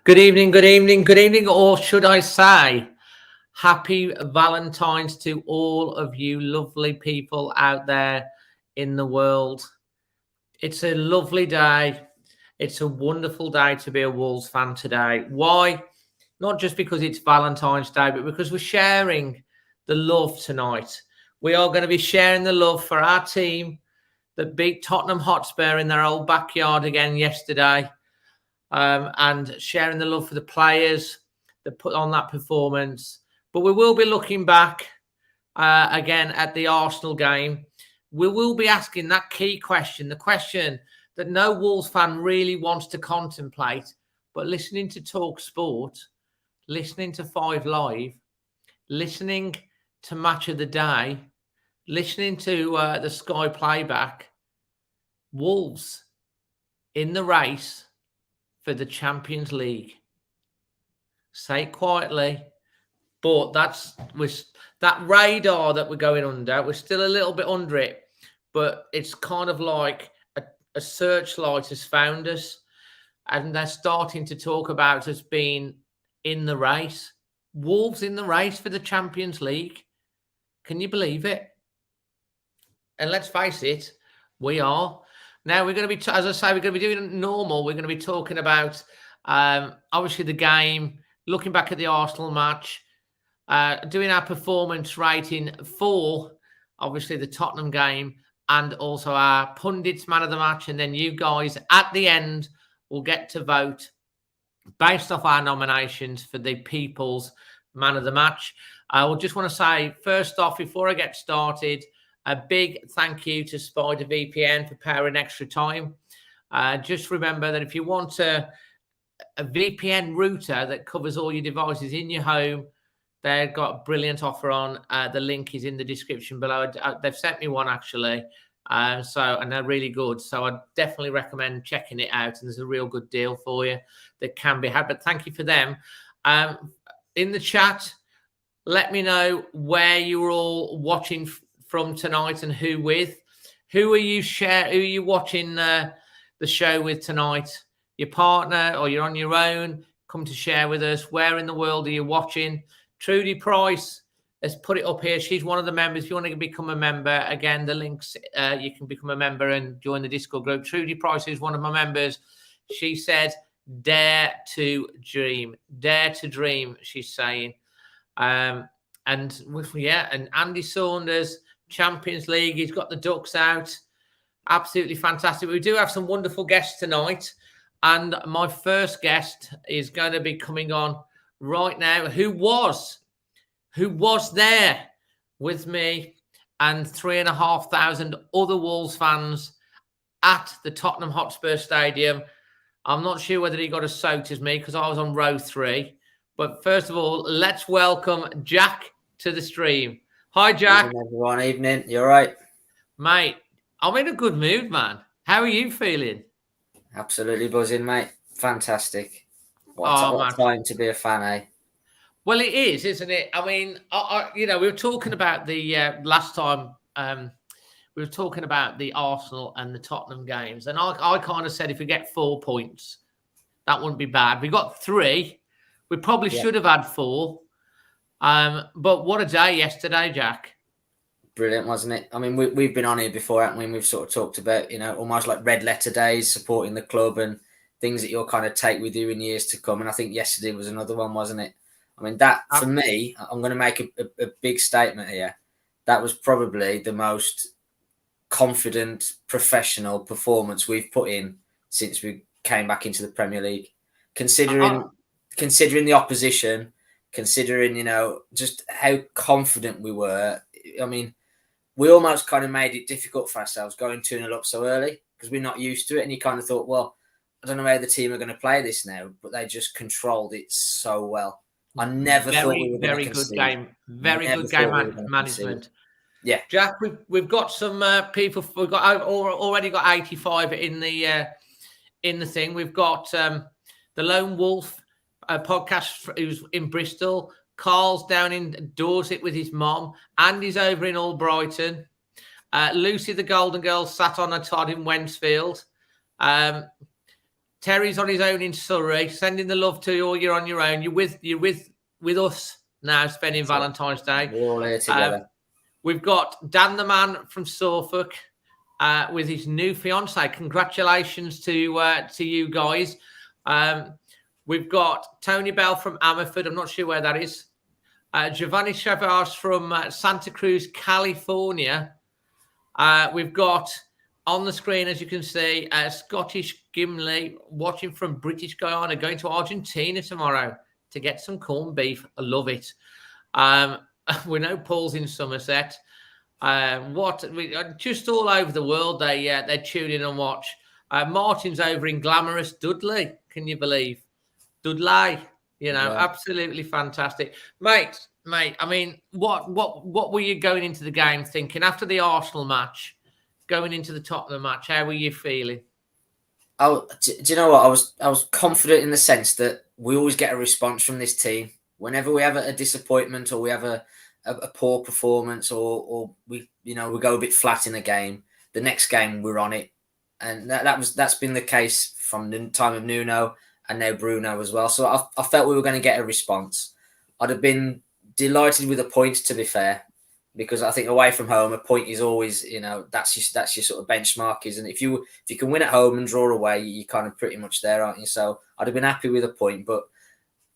Good evening, or should I say, happy Valentine's to all of you lovely people out there in the world. It's a lovely day. It's a wonderful day to be a Wolves fan today. Why? Not just because it's Valentine's Day, but because we're sharing the love tonight. We are going to be sharing the love for our team that beat Tottenham Hotspur in their old backyard again yesterday. And sharing the love for the players that put on that performance. But we will be looking back again at the Arsenal game. We will be asking that key question, the question that no Wolves fan really wants to contemplate, but listening to Talk Sport, listening to 5 Live, listening to Match of the Day, listening to the Sky playback, Wolves in the race for the Champions League. Say it quietly, but that radar that we're going under. We're still a little bit under it, but it's kind of like a searchlight has found us, and they're starting to talk about us being in the race. Wolves in the race for the Champions League. Can you believe it? And let's face it, we are. Now, we're going to be, as I say, we're going to be doing it normal. We're going to be talking about, obviously, the game, looking back at the Arsenal match, doing our performance rating for, obviously, the Tottenham game, and also our pundits man of the match. And then you guys, at the end, will get to vote based off our nominations for the People's Man of the Match. I will just want to say, first off, before I get started, a big thank you to Spider VPN for powering extra time. Just remember that if you want a VPN router that covers all your devices in your home, they've got a brilliant offer on. The link is in the description below. They've sent me one, actually. And they're really good. So I definitely recommend checking it out. And there's a real good deal for you that can be had. But thank you for them. In the chat, let me know where you're all watching from tonight and who with. Who are you watching the show with tonight? Your partner, or you're on your own? Come to share with us. Where in the world are you watching? Trudy Price has put it up here. She's one of the members. If you want to become a member, again, the links, you can become a member and join the Discord group. Trudy Price is one of my members. She said, dare to dream. Dare to dream, she's saying. And Andy Saunders, Champions League. He's got the Ducks out. Absolutely fantastic. We do have some wonderful guests tonight. And my first guest is going to be coming on right now, who was there with me and 3,500 other Wolves fans at the Tottenham Hotspur Stadium. I'm not sure whether he got as soaked as me because I was on row 3. But first of all, let's welcome Jack to the stream. Hi, Jack. Evening, everyone. Evening. You all right? Mate, I'm in a good mood, man. How are you feeling? Absolutely buzzing, mate. Fantastic. What time to be a fan, eh? Well, it is, isn't it? I mean, we were talking about the last time. We were talking about the Arsenal and the Tottenham games. And I kind of said if we get 4 points, that wouldn't be bad. We got 3. We probably should have had 4. But what a day yesterday, Jack. Brilliant, wasn't it? I mean, we've been on here before, haven't we? We've sort of talked about, almost like red letter days, supporting the club and things that you'll kind of take with you in years to come. And I think yesterday was another one, wasn't it? I mean, that, for me, I'm going to make a big statement here. That was probably the most confident, professional performance we've put in since we came back into the Premier League. Considering the opposition, considering, just how confident we were. I mean, we almost kind of made it difficult for ourselves going 2-0 up so early because we're not used to it. And you kind of thought, well, I don't know how the team are going to play this now, but they just controlled it so well. I never thought we were going to concede. Very good game management. Yeah, Jack, we've got some people. We've already got 85 in the thing. We've got the Lone Wolf podcast who's in Bristol. Carl's down in Dorset with his mom. Andy's over in Albrighton. Lucy the Golden Girl sat on a Todd in Wensfield. Terry's on his own in Surrey, sending the love to you all. You're on your own. You're with us now, spending Valentine's Day. We're all here together. We've got Dan the man from Suffolk with his new fiance. Congratulations to you guys. We've got Tony Bell from Ammerford. I'm not sure where that is. Giovanni Chavas from Santa Cruz, California. We've got on the screen, as you can see, Scottish Gimli watching from British Guyana, going to Argentina tomorrow to get some corned beef. I love it. We know Paul's in Somerset. Just all over the world, they tune in and watch. Martin's over in glamorous Dudley. Can you believe? Dudley, absolutely fantastic. Mate, I mean, what were you going into the game thinking after the Arsenal match? Going into the Tottenham match, how were you feeling? Oh, do you know what? I was confident in the sense that we always get a response from this team. Whenever we have a disappointment or we have a poor performance or we go a bit flat in a game, the next game we're on it. And that's been the case from the time of Nuno and now Bruno as well. So I felt we were going to get a response. I'd have been delighted with a point, to be fair, because I think away from home, a point is always, that's your sort of benchmark, isn't it? If you can win at home and draw away, you're kind of pretty much there, aren't you? So I'd have been happy with a point, but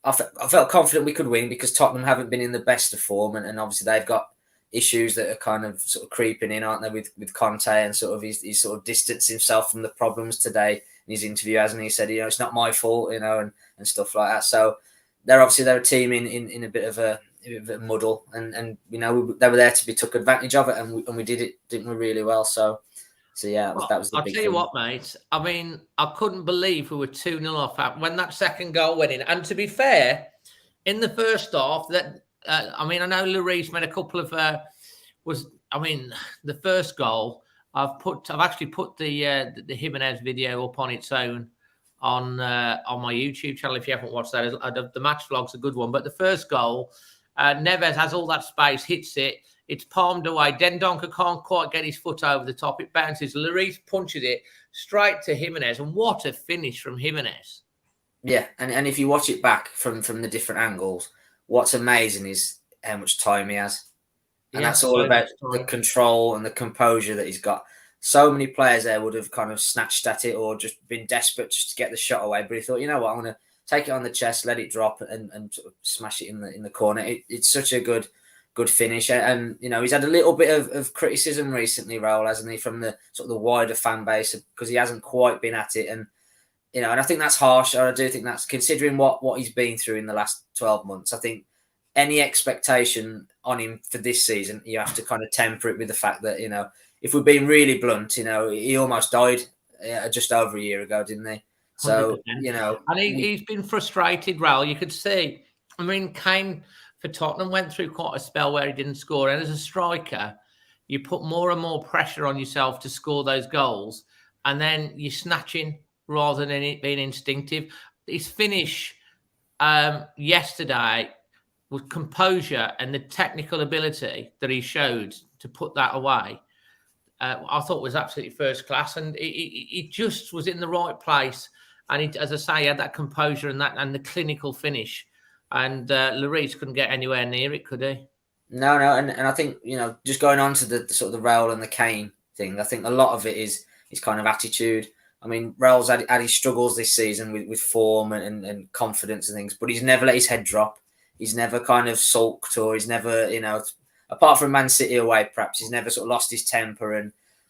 I felt confident we could win because Tottenham haven't been in the best of form, and obviously they've got issues that are kind of sort of creeping in, aren't they, with Conte, and sort of he's sort of distanced himself from the problems today in his interview, hasn't he? He said, it's not my fault, and stuff like that. So they're a team in a bit of a muddle, and they were there to be took advantage of it, and we did it, didn't we, really well. So yeah, that was the big thing. I'll tell you what, mate. I mean, I couldn't believe we were 2-0 off when that second goal went in. And to be fair, in the first half, I know Lloris made a couple of the first goal. I've actually put the Jimenez video up on its own on my YouTube channel. If you haven't watched that, the match vlog's a good one. But the first goal, Neves has all that space, hits it. It's palmed away. Dendoncker can't quite get his foot over the top. It bounces. Lloris punches it straight to Jimenez. And what a finish from Jimenez. Yeah, and if you watch it back from the different angles, what's amazing is how much time he has. And that's all about the control and the composure that he's got. So many players there would have kind of snatched at it or just been desperate just to get the shot away. But he thought, you know what, I'm going to take it on the chest, let it drop and sort of smash it in the corner. It's such a good finish. And he's had a little bit of criticism recently, Raul, hasn't he, from the sort of the wider fan base because he hasn't quite been at it. And and I think that's harsh. I do think that's, considering what he's been through in the last 12 months, I think any expectation on him for this season, you have to kind of temper it with the fact that, if we're being really blunt, he almost died just over a year ago, didn't he? So, 100%. And he's been frustrated, Raul. You could see, Kane for Tottenham went through quite a spell where he didn't score. And as a striker, you put more and more pressure on yourself to score those goals. And then you're snatching rather than it being instinctive. His finish yesterday with composure and the technical ability that he showed to put that away, I thought was absolutely first class. And he just was in the right place. And as I say, he had that composure and the clinical finish. And Lloris couldn't get anywhere near it, could he? No. And I think, just going on to the sort of the Raul and the Kane thing, I think a lot of it is kind of attitude. Raul's had his struggles this season with form and confidence and things, but he's never let his head drop. He's never kind of sulked, or he's never, apart from Man City away, perhaps, he's never sort of lost his temper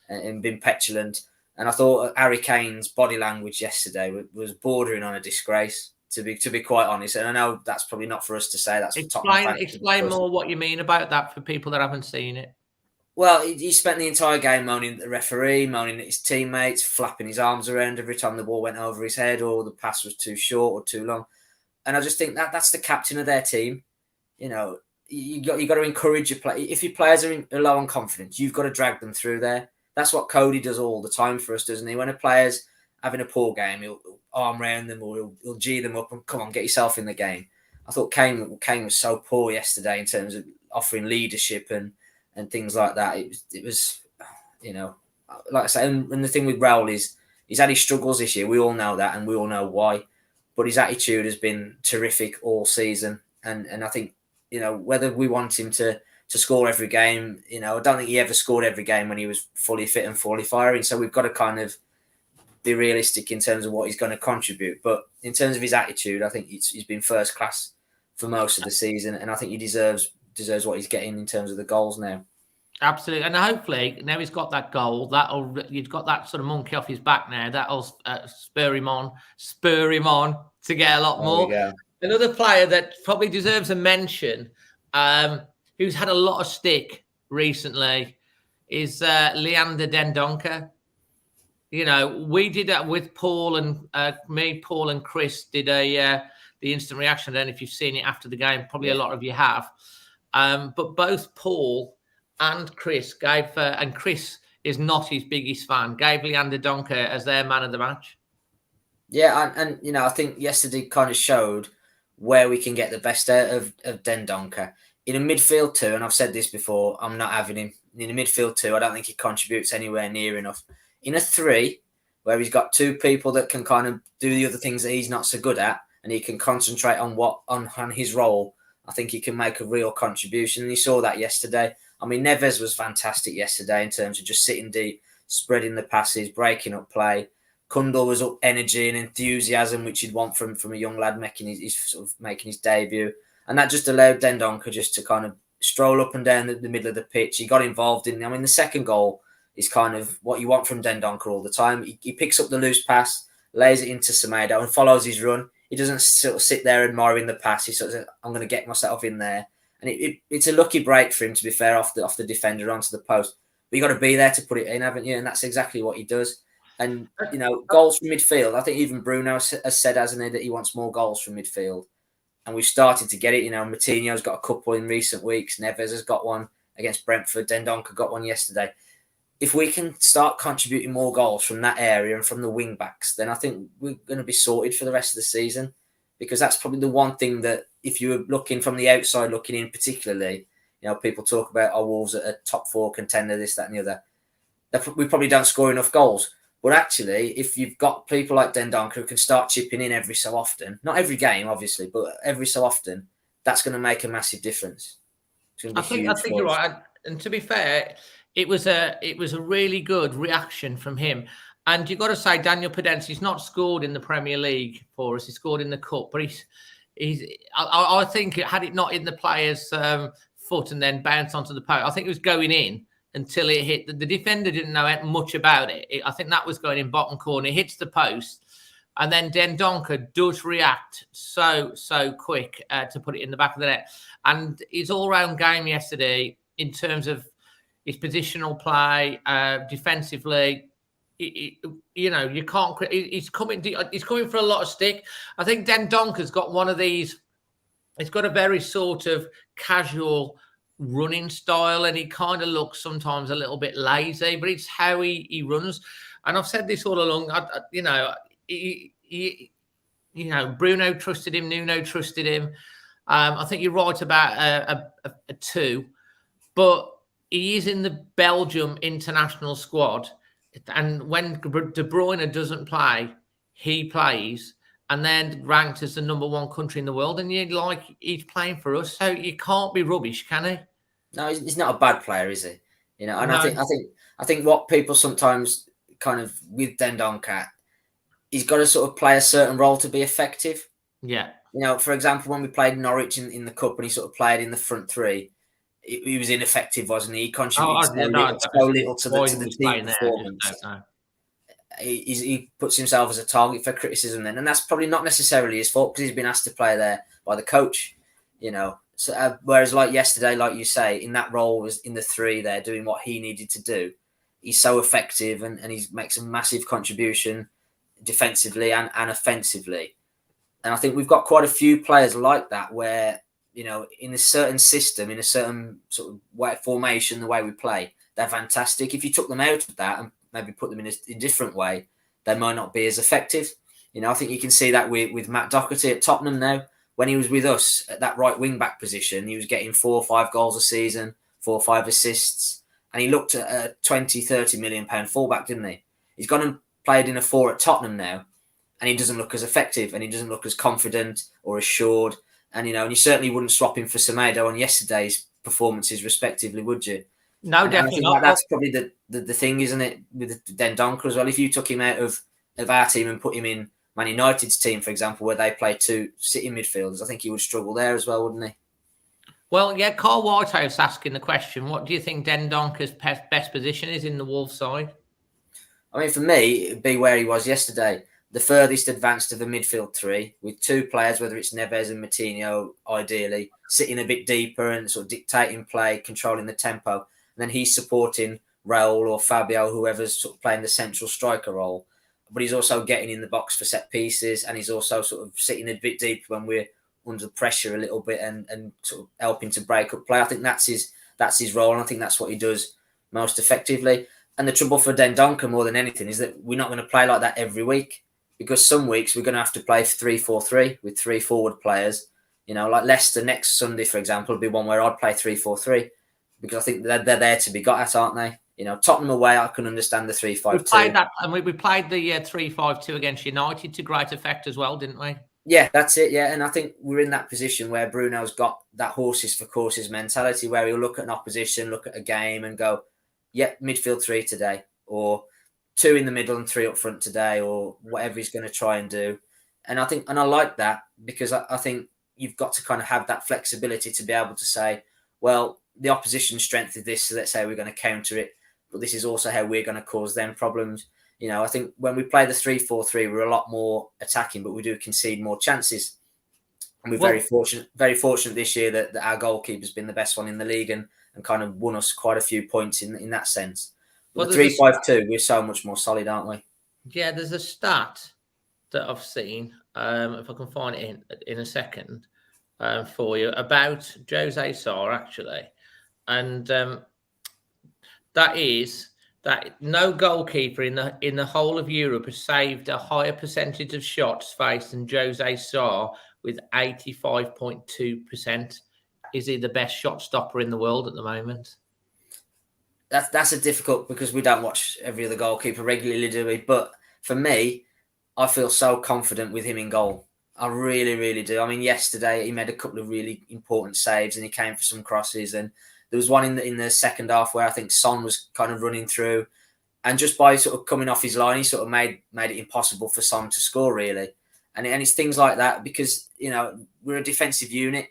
and been petulant. And I thought Harry Kane's body language yesterday was bordering on a disgrace, to be quite honest. And I know that's probably not for us to say. That's explain more what you mean about that for people that haven't seen it. Well, he spent the entire game moaning at the referee, moaning at his teammates, flapping his arms around every time the ball went over his head or the pass was too short or too long. And I just think that's the captain of their team. You got to encourage your play. If your players are low on confidence, you've got to drag them through there. That's what Cody does all the time for us, doesn't he? When a player's having a poor game, he'll arm round them or he'll G them up and come on, get yourself in the game. I thought Kane was so poor yesterday in terms of offering leadership and things like that. It was, like I say, and the thing with Raul is He's had his struggles this year. We all know that, and we all know why. But his attitude has been terrific all season. And I think, whether we want him to score every game, I don't think he ever scored every game when he was fully fit and fully firing. So we've got to kind of be realistic in terms of what he's going to contribute. But in terms of his attitude, I think he's been first class for most of the season. And I think he deserves what he's getting in terms of the goals now. Absolutely, and hopefully now he's got that goal. You've got that sort of monkey off his back now. That'll spur him on to get a lot more. Another player that probably deserves a mention, who's had a lot of stick recently, is Leander Dendoncker. We did that with Paul and Paul and Chris did the instant reaction. I don't know if you've seen it after the game. Probably a lot of you have. But both Paul and Chris and Chris is not his biggest fan, gave Leander Dendoncker as their man of the match. Yeah, and I think yesterday kind of showed where we can get the best out of Dendoncker. In a midfield two, and I've said this before, I'm not having him. In a midfield two, I don't think he contributes anywhere near enough. In a three, where he's got two people that can kind of do the other things that he's not so good at, and he can concentrate on his role, I think he can make a real contribution. And you saw that yesterday. I mean, Neves was fantastic yesterday in terms of just sitting deep, spreading the passes, breaking up play. Cundle was up energy and enthusiasm, which you'd want from a young lad making his debut. And that just allowed Dendoncker just to kind of stroll up and down the middle of the pitch. He got involved the second goal is kind of what you want from Dendoncker all the time. He picks up the loose pass, lays it into Semedo and follows his run. He doesn't sort of sit there admiring the pass. He sort of says, I'm going to get myself in there. And it's a lucky break for him, to be fair, off the defender onto the post. But you've got to be there to put it in, haven't you? And that's exactly what he does. And, goals from midfield. I think even Bruno has said, hasn't he, that he wants more goals from midfield. And we've started to get it. Moutinho's got a couple in recent weeks. Neves has got one against Brentford. Dendoncker got one yesterday. If we can start contributing more goals from that area and from the wing backs, then I think we're going to be sorted for the rest of the season. Because that's probably the one thing that, if you were looking from the outside, looking in particularly, people talk about Wolves at a top four contender, this, that, and the other. We probably don't score enough goals. But actually, if you've got people like Dendoncker who can start chipping in every so often, not every game, obviously, but every so often, that's going to make a massive difference. I think you're right. And to be fair, it was a really good reaction from him. And you've got to say, Daniel Pedence's not scored in the Premier League for us. He scored in the Cup, but I think had it not in the player's foot and then bounced onto the post, I think it was going in until it hit. The defender didn't know much about it. I think that was going in bottom corner. It hits the post, and then Dendoncker does react so quick to put it in the back of the net. And his all-round game yesterday, in terms of his positional play, defensively, you can't. He's coming for a lot of stick. I think Dendoncker's got one of these. He's got a very sort of casual running style, and he kind of looks sometimes a little bit lazy, but it's how he runs. And I've said this all along. Bruno trusted him, Nuno trusted him. I think you're right about a two, but he is in the Belgium international squad. And when De Bruyne doesn't play, he plays, and then ranked as the number one country in the world. And he's playing for us, so you can't be rubbish, can he? No, he's not a bad player, is he? And no. I think what people sometimes kind of with Dendoncker, he's got to sort of play a certain role to be effective. Yeah. For example, when we played Norwich in the Cup and he sort of played in the front three, he was ineffective, wasn't he? He contributed so little to the team performance. He puts himself as a target for criticism then. And that's probably not necessarily his fault, because he's been asked to play there by the coach, So, whereas like yesterday, like you say, in that role was in the three there doing what he needed to do. He's so effective and he makes a massive contribution defensively and offensively. And I think we've got quite a few players like that where, in a certain system, in a certain sort of way, formation, the way we play, they're fantastic. If you took them out of that and maybe put them in a different way, they might not be as effective. I think you can see that with Matt Doherty at Tottenham now. When he was with us at that right wing back position, he was getting 4 or 5 goals a season, 4 or 5 assists. And he looked at a 20, 30 million pound fullback, didn't he? He's gone and played in a 4 at Tottenham now, and he doesn't look as effective, and he doesn't look as confident or assured. And and you certainly wouldn't swap him for Semedo on yesterday's performances, respectively, would you? No, And I definitely think not. that's probably the thing, isn't it, with Dendoncker as well? If you took him out of our team and put him in Man United's team, for example, where they play 2 sitting midfielders, I think he would struggle there as well, wouldn't he? Well, yeah, Carl Whitehouse asking the question, what do you think Dendoncker's best position is in the Wolves side? I mean, for me, it'd be where he was yesterday. The furthest advanced of the midfield 3, with 2 players, whether it's Neves and Moutinho, ideally, sitting a bit deeper and sort of dictating play, controlling the tempo. And then he's supporting Raul or Fabio, whoever's sort of playing the central striker role. But he's also getting in the box for set pieces, and he's also sort of sitting a bit deeper when we're under pressure a little bit and sort of helping to break up play. I think that's his role, and I think that's what he does most effectively. And the trouble for Dendoncker more than anything is that we're not going to play like that every week, because some weeks we're going to have to play 3-4-3 with 3 forward players. Like Leicester next Sunday, for example, will be one where I'd play 3-4-3, because I think they're there to be got at, aren't they? Tottenham away, I can understand the 3-5-2. We played that, and we played the 3-5-2 against United to great effect as well, didn't we? Yeah, that's it. Yeah, and I think we're in that position where Bruno's got that horses for courses mentality, where he'll look at an opposition, look at a game, and go, "Yeah, midfield 3 today," or 2 in the middle and 3 up front today, or whatever he's going to try and do. And I like that, because I think you've got to kind of have that flexibility to be able to say, well, the opposition's strength is this, so let's say we're going to counter it, but this is also how we're going to cause them problems. I think when we play the 3-4-3, we're a lot more attacking, but we do concede more chances. And we're very fortunate this year that our goalkeeper's been the best one in the league and kind of won us quite a few points in that sense. But the 3-5-2, we're so much more solid, aren't we? Yeah, there's a stat that I've seen, if I can find it in a second, for you, about Jose Sarr, actually. And that is that no goalkeeper in the whole of Europe has saved a higher percentage of shots faced than Jose Sarr, with 85.2%. Is he the best shot stopper in the world at the moment? That's a difficult, because we don't watch every other goalkeeper regularly, do we? But for me, I feel so confident with him in goal. I really, really do. I mean, yesterday he made a couple of really important saves, and he came for some crosses, and there was one in the second half where I think Son was kind of running through, and just by sort of coming off his line, he sort of made it impossible for Son to score, really. And it's things like that, because we're a defensive unit,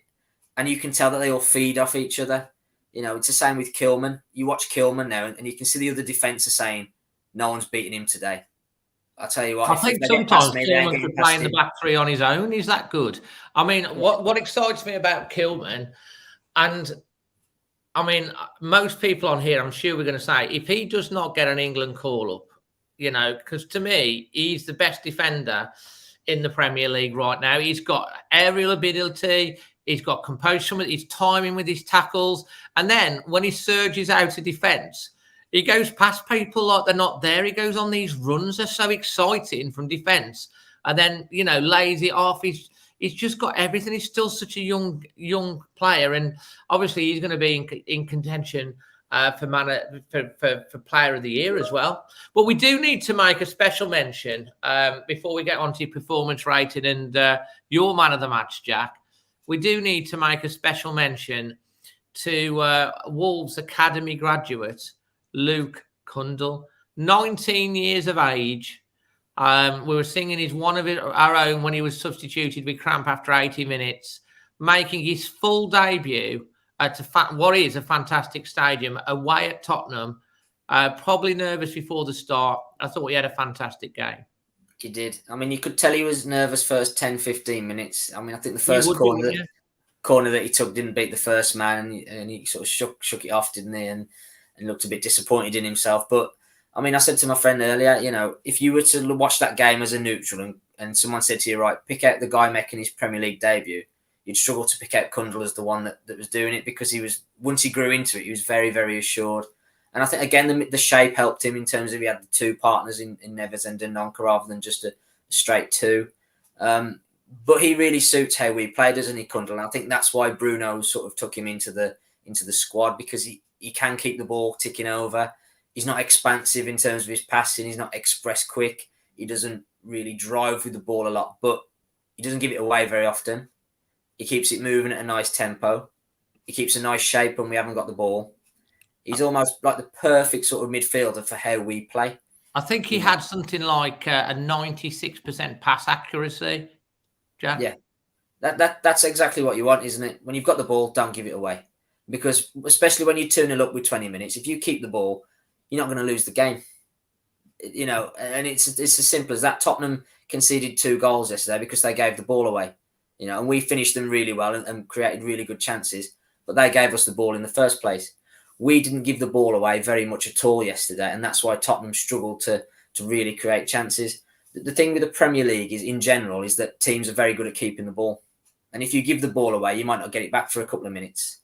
and you can tell that they all feed off each other. It's the same with Kilman. You watch Kilman now, and you can see the other defence are saying, "No one's beating him today." I tell you what, I think sometimes Kilman could play in the back 3 on his own. He's that good. I mean, what excites me about Kilman, and I mean, most people on here, I'm sure we're going to say, if he does not get an England call-up, because to me, he's the best defender in the Premier League right now. He's got aerial ability. He's got composure. He's timing with his tackles. And then when he surges out of defence, he goes past people like they're not there. He goes on these runs. They're so exciting from defence. And then, lays it off. He's just got everything. He's still such a young player, and obviously he's going to be in contention for Player of the Year as well. But we do need to make a special mention before we get onto your performance rating and your man of the match, Jack. We do need to make a special mention to Wolves Academy graduate Luke Cundle, 19 years of age. We were singing his one of our own when he was substituted with cramp after 80 minutes, making his full debut at what is a fantastic stadium away at Tottenham. Probably nervous before the start. I thought he had a fantastic game. He did. I mean, you could tell he was nervous first 10, 15 minutes. I mean, I think the first corner that he took didn't beat the first man, and he sort of shook it off, didn't he? And looked a bit disappointed in himself. But I mean, I said to my friend earlier, if you were to watch that game as a neutral and someone said to you, right, pick out the guy making his Premier League debut, you'd struggle to pick out Cundle as the one that was doing it, because once he grew into it, he was very, very assured. And I think, again, the shape helped him in terms of he had the 2 partners in Neves and Dendoncker rather than just a straight 2. But he really suits how we play, doesn't he, Cundle? And I think that's why Bruno sort of took him into the squad, because he can keep the ball ticking over. He's not expansive in terms of his passing. He's not express quick. He doesn't really drive with the ball a lot, but he doesn't give it away very often. He keeps it moving at a nice tempo. He keeps a nice shape when we haven't got the ball. He's almost like the perfect sort of midfielder for how we play. I think he had something like a 96% pass accuracy, Jack. Yeah, that's exactly what you want, isn't it? When you've got the ball, don't give it away. Because especially when you're 2-0 up with 20 minutes, if you keep the ball, you're not going to lose the game. And it's as simple as that. Tottenham conceded 2 goals yesterday because they gave the ball away. And we finished them really well and created really good chances, but they gave us the ball in the first place. We didn't give the ball away very much at all yesterday, and that's why Tottenham struggled to really create chances. The thing with the Premier League is, in general, is that teams are very good at keeping the ball. And if you give the ball away, you might not get it back for a couple of minutes.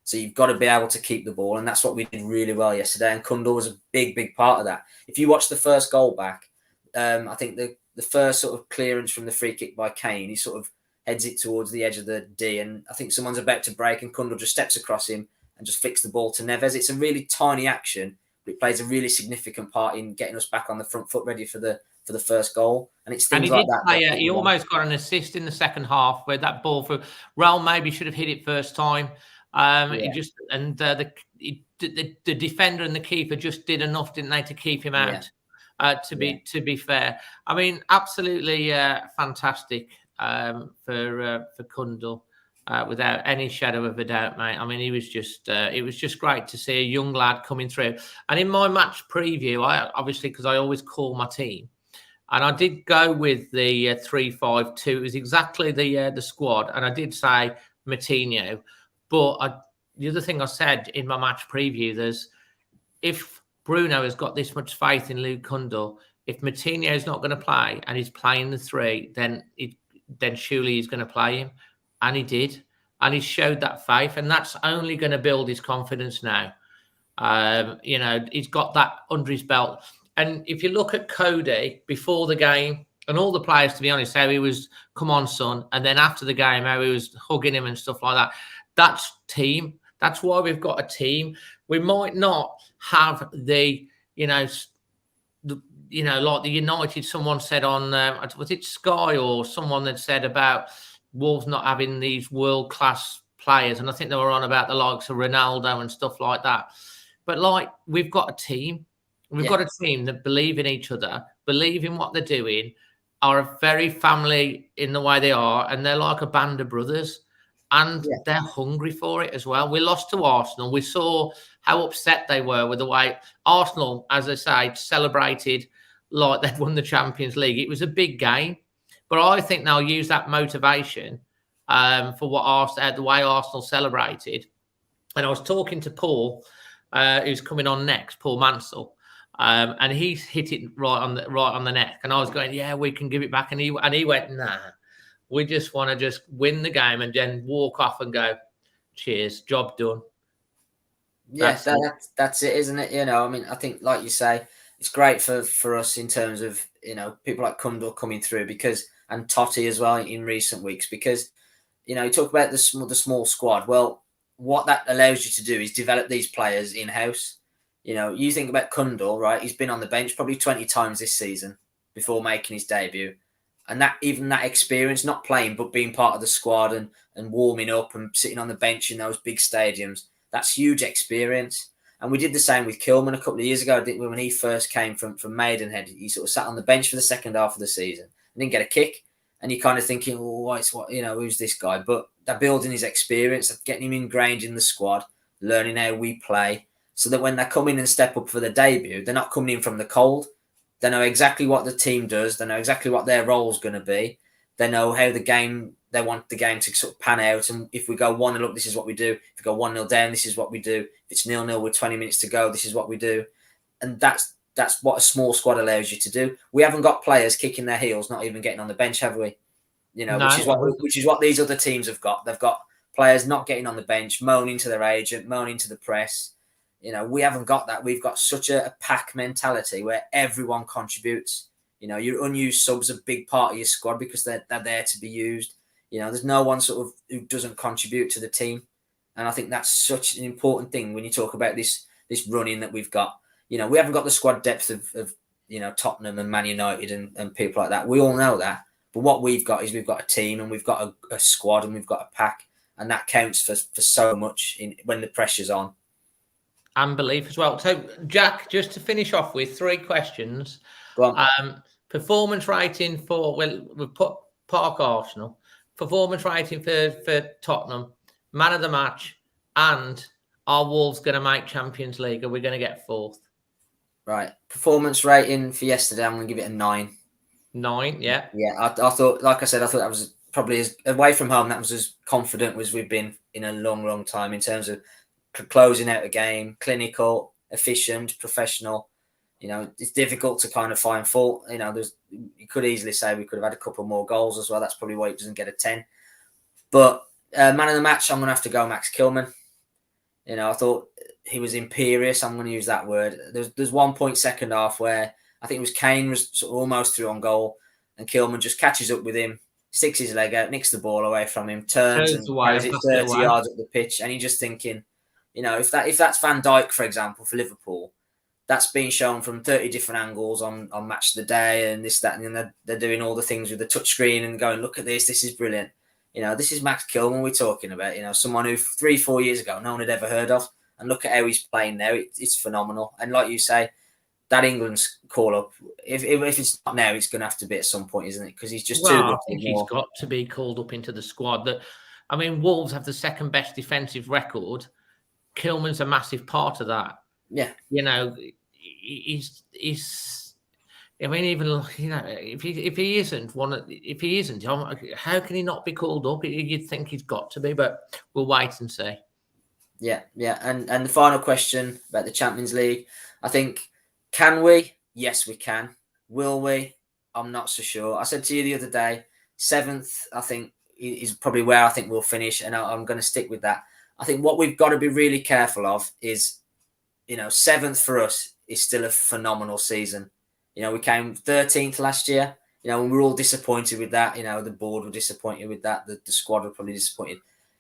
So you've got to be able to keep the ball, and that's what we did really well yesterday. And Cundle was a big, big part of that. If you watch the first goal back, I think the first sort of clearance from the free kick by Kane, he sort of heads it towards the edge of the D, and I think someone's about to break, and Cundle just steps across him and just flicks the ball to Neves. It's a really tiny action, but it plays a really significant part in getting us back on the front foot, ready for the first goal. And it's things like that. He almost got an assist in the second half where that ball for Raul maybe should have hit it first time. He just the defender and the keeper just did enough, didn't they, to keep him out? To be fair, I mean, absolutely fantastic for Cundle, without any shadow of a doubt, mate. I mean, it was just great to see a young lad coming through. And in my match preview, I obviously, because I always call my team, and I did go with the 3-5-2. It was exactly the squad, and I did say Moutinho. But the other thing I said in my match preview, if Bruno has got this much faith in Luke Cundle, if Moutinho is not going to play and he's playing the 3, then surely he's going to play him. And he did. And he showed that faith. And that's only going to build his confidence now. He's got that under his belt. And if you look at Cody before the game, and all the players, to be honest, how he was, come on, son. And then after the game, how he was hugging him and stuff like that. That's team. That's why we've got a team. We might not have like the United, someone said on, was it Sky or someone that said about Wolves not having these world-class players. And I think they were on about the likes of Ronaldo and stuff like that. But we've got a team. We've got a team that believe in each other, believe in what they're doing, are very family in the way they are, and they're like a band of brothers. And they're hungry for it as well. We lost to Arsenal. We saw how upset they were with the way Arsenal, as I say, celebrated like they'd won the Champions League. It was a big game. But I think they'll use that motivation for the way Arsenal celebrated. And I was talking to Paul, who's coming on next, Paul Mansell, and he's hit it right on the neck. And I was going, yeah, we can give it back. And he went, nah. We just want to just win the game and then walk off and go, cheers, job done. Yeah, that's it, isn't it? I mean, I think, like you say, it's great for us in terms of, people like Cundle coming through and Totti as well in recent weeks, because, you talk about the small squad. Well, what that allows you to do is develop these players in-house. You think about Cundle, right? He's been on the bench probably 20 times this season before making his debut. And that experience, not playing, but being part of the squad and warming up and sitting on the bench in those big stadiums, that's huge experience. And we did the same with Kilman a couple of years ago, didn't we? When he first came from Maidenhead, he sort of sat on the bench for the second half of the season and didn't get a kick. And you're kind of thinking, who's this guy? But they're building his experience, getting him ingrained in the squad, learning how we play, so that when they come in and step up for the debut, they're not coming in from the cold. They know exactly what the team does. They know exactly what their role is going to be. They know how they want the game to sort of pan out. And if we go 1-0 up, this is what we do. If we go 1-0 down, this is what we do. If it's 0-0 with 20 minutes to go, this is what we do. And that's what a small squad allows you to do. We haven't got players kicking their heels, not even getting on the bench, have we? Which is what these other teams have got. They've got players not getting on the bench, moaning to their agent, moaning to the press. We haven't got that. We've got such a pack mentality where everyone contributes. Your unused subs are a big part of your squad because they're there to be used. There's no one sort of who doesn't contribute to the team. And I think that's such an important thing when you talk about this running that we've got. You know, we haven't got the squad depth of you know, Tottenham and Man United and people like that. We all know that. But what we've got is we've got a team and we've got a squad and we've got a pack. And that counts for so much when the pressure's on. And belief as well. So, Jack, just to finish off with 3 questions. Go on. Performance rating for, well, we've put Park Arsenal. Performance rating for Tottenham. Man of the match. And are Wolves going to make Champions League? Are we going to get 4th? Right. Performance rating for yesterday, I'm going to give it a 9. 9, yeah. Yeah, I thought, like I said, I thought that was probably away from home, that was as confident as we've been in a long, long time in terms of closing out a game, clinical, efficient, professional. You know, it's difficult to kind of find fault. You know, you could easily say we could have had a couple more goals as well. That's probably why it doesn't get a 10. But man of the match, I'm going to have to go Max Kilman. You know, I thought he was imperious. I'm going to use that word. There's 1 point second half where I think it was Kane was sort of almost through on goal, and Kilman just catches up with him, sticks his leg out, nicks the ball away from him, turns and carries it 30 yards up the pitch. And you're just thinking, you know, if that's Van Dijk, for example, for Liverpool, that's being shown from 30 different angles on Match of the Day and this, that, and then they're doing all the things with the touchscreen and going, look at this is brilliant. You know, this is Max Kilman we're talking about, you know, someone who 3-4 years ago no one had ever heard of. And look at how he's playing now. It's phenomenal. And like you say, that England's call-up, if it's not now, it's going to have to be at some point, isn't it? Because he's just too good. I think he's got to be called up into the squad. I mean, Wolves have the second best defensive record. Kilman's a massive part of that. Yeah. You know, he's I mean, even, you know, if he isn't, how can he not be called up? You'd think he's got to be, but we'll wait and see. Yeah. And the final question about the Champions League, I think, can we? Yes, we can. Will we? I'm not so sure. I said to you the other day, 7th, I think, is probably where I think we'll finish, and I'm going to stick with that. I think what we've got to be really careful of is, you know, 7th for us is still a phenomenal season. You know, we came 13th last year, you know, and we're all disappointed with that. You know, the board were disappointed with that. The squad were probably disappointed.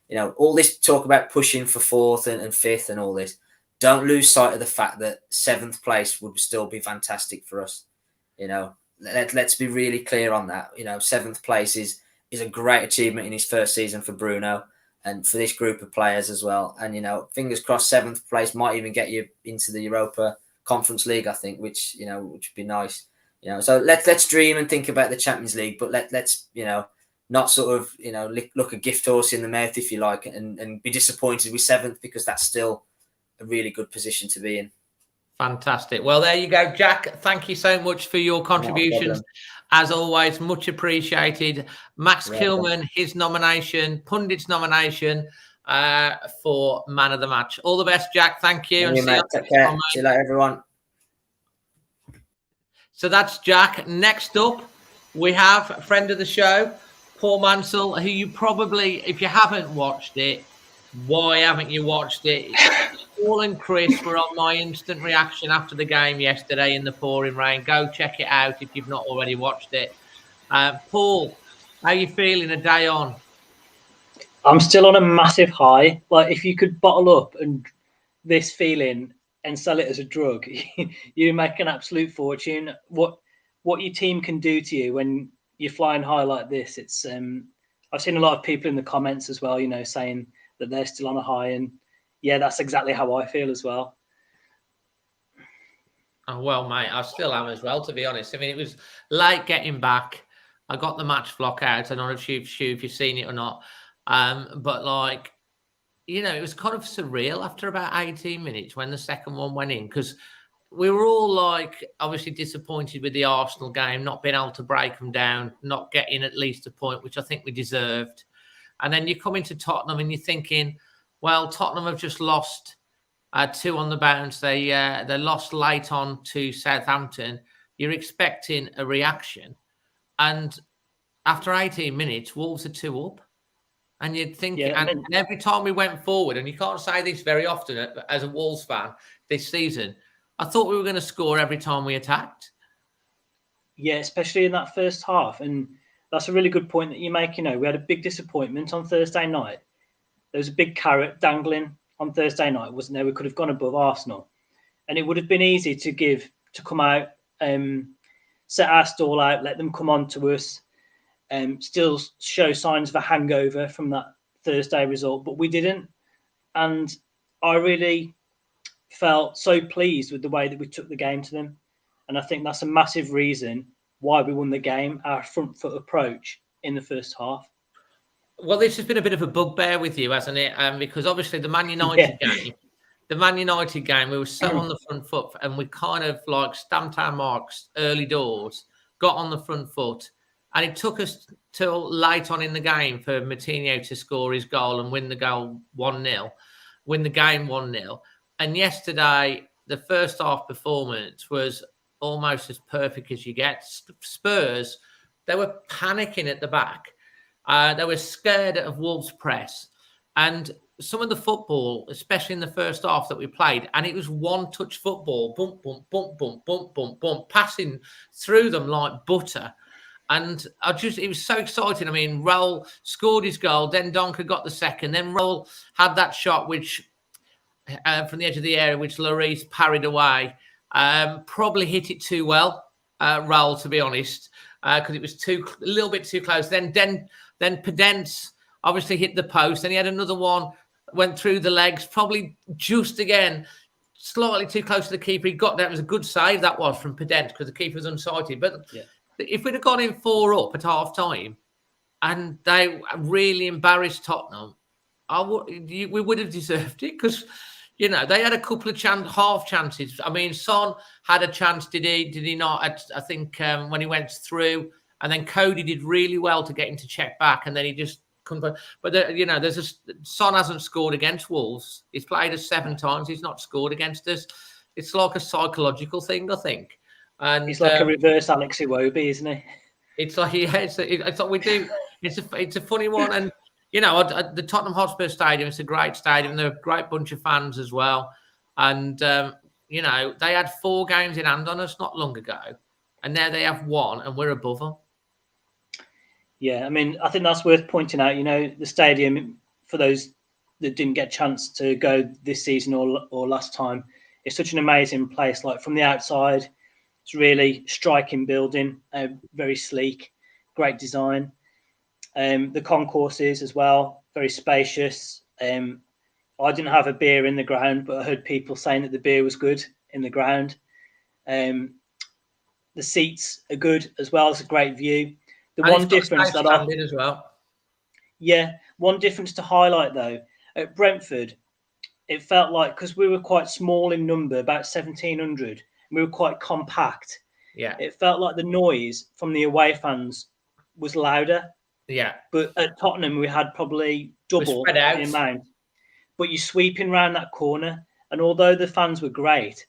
You know, all this talk about pushing for 4th and 5th and all this, don't lose sight of the fact that 7th place would still be fantastic for us. You know, let's be really clear on that. You know, 7th place is a great achievement in his first season for Bruno and for this group of players as well. And, you know, fingers crossed 7th place might even get you into the Europa Conference League, I think, which would be nice. You know, so let's dream and think about the Champions League, but let's, you know, not sort of, you know, look a gift horse in the mouth, if you like, and be disappointed with 7th, because that's still a really good position to be in. Fantastic. Well, there you go, Jack. Thank you so much for your contributions. As always, much appreciated. Max Kilman, his nomination, Pundit's nomination for Man of the Match. All the best, Jack. Thank you. Take care. See you later, everyone. So that's Jack. Next up, we have a friend of the show, Paul Mansell, who you probably, if you haven't watched it, why haven't you watched it? Paul and Chris were on my instant reaction after the game yesterday in the pouring rain. Go check it out if you've not already watched it. Paul, how are you feeling a day on? I'm still on a massive high. Like, if you could bottle up and this feeling and sell it as a drug, you make an absolute fortune. What your team can do to you when you're flying high like this, it's I've seen a lot of people in the comments as well, you know, saying that they're still on a high, and yeah, that's exactly how I feel as well. Oh, well, mate, I still am as well, to be honest. I mean, it was late getting back. I got the match vlog out. I don't know if you've seen it or not. But, like, you know, it was kind of surreal after about 18 minutes when the second one went in, because we were all, like, obviously disappointed with the Arsenal game, not being able to break them down, not getting at least a point, which I think we deserved. And then you come into Tottenham and you're thinking, well, Tottenham have just lost 2 on the bounce. They lost late on to Southampton. You're expecting a reaction. And after 18 minutes, Wolves are 2 up. And you'd think, and every time we went forward, and you can't say this very often as a Wolves fan this season, I thought we were going to score every time we attacked. Yeah, especially in that first half. And that's a really good point that you make. You know, we had a big disappointment on Thursday night. There was a big carrot dangling on Thursday night, wasn't there? We could have gone above Arsenal. and it would have been easy to come out, set our stall out, let them come on to us, still show signs of a hangover from that Thursday result, but we didn't. And I really felt so pleased with the way that we took the game to them. And I think that's a massive reason why we won the game, our front foot approach in the first half. Well, this has been a bit of a bugbear with you, hasn't it? Because obviously the Man United game, we were so on the front foot and we kind of like stamped our marks early doors, got on the front foot, and it took us till late on in the game for Moutinho to score his goal and win the game 1-0. And yesterday, the first half performance was almost as perfect as you get. Spurs, they were panicking at the back. They were scared of Wolves' press. And some of the football, especially in the first half that we played, and it was one-touch football, bump, bump, bump, bump, bump, bump, bump, passing through them like butter. And it was so exciting. I mean, Raul scored his goal, Dendoncker got the second, then Raul had that shot which from the edge of the area, which Lloris parried away. Probably hit it too well, Raul, to be honest, because it was a little bit too close. Then Pedence obviously hit the post, and he had another one, went through the legs, probably just again, slightly too close to the keeper. He got there. It was a good save, that was, from Pedence, because the keeper was unsighted. But if we'd have gone in 4 up at half time and they really embarrassed Tottenham, we would have deserved it, because you know, they had a couple of half chances. I mean, Son had a chance, did he not? I think when he went through, and then Cody did really well to get him to check back, and then he just couldn't. But Son hasn't scored against Wolves. He's played us 7 times. He's not scored against us. It's like a psychological thing, I think. And he's like a reverse Alex Iwobi, isn't he? It's like it's like we do. It's a funny one, and. You know, the Tottenham HOTSPURS Stadium, it's a great stadium. They're a great bunch of fans as well. And, you know, they had 4 games in hand on us not long ago. And now they have 1 and we're above them. Yeah, I mean, I think that's worth pointing out. You know, the stadium, for those that didn't get a chance to go this season or last time, it's such an amazing place. Like from the outside, it's really striking building, very sleek, great design. The concourses as well, very spacious. I didn't have a beer in the ground, but I heard people saying that the beer was good in the ground. The seats are good as well. It's a great view. One difference one difference to highlight though, at Brentford, it felt like, because we were quite small in number, about 1,700, we were quite compact. Yeah, it felt like the noise from the away fans was louder. Yeah, but at Tottenham we had probably double the amount. But you're sweeping around that corner, and although the fans were great,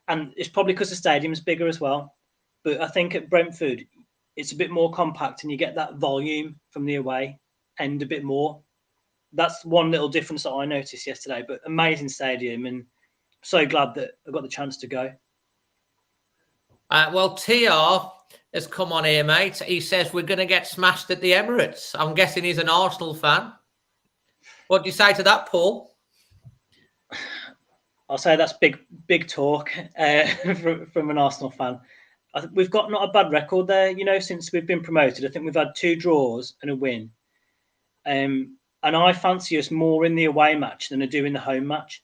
and it's probably because the stadium's bigger as well, but I think at Brentford it's a bit more compact, and you get that volume from the away end a bit more. That's one little difference that I noticed yesterday. But amazing stadium, and so glad that I got the chance to go. Well, TR has come on here, mate. He says we're going to get smashed at the Emirates. I'm guessing he's an Arsenal fan. What do you say to that, Paul? I'll say that's big talk from an Arsenal fan. We've got not a bad record there, you know, since we've been promoted. I think we've had 2 draws and a win. And I fancy us more in the away match than I do in the home match.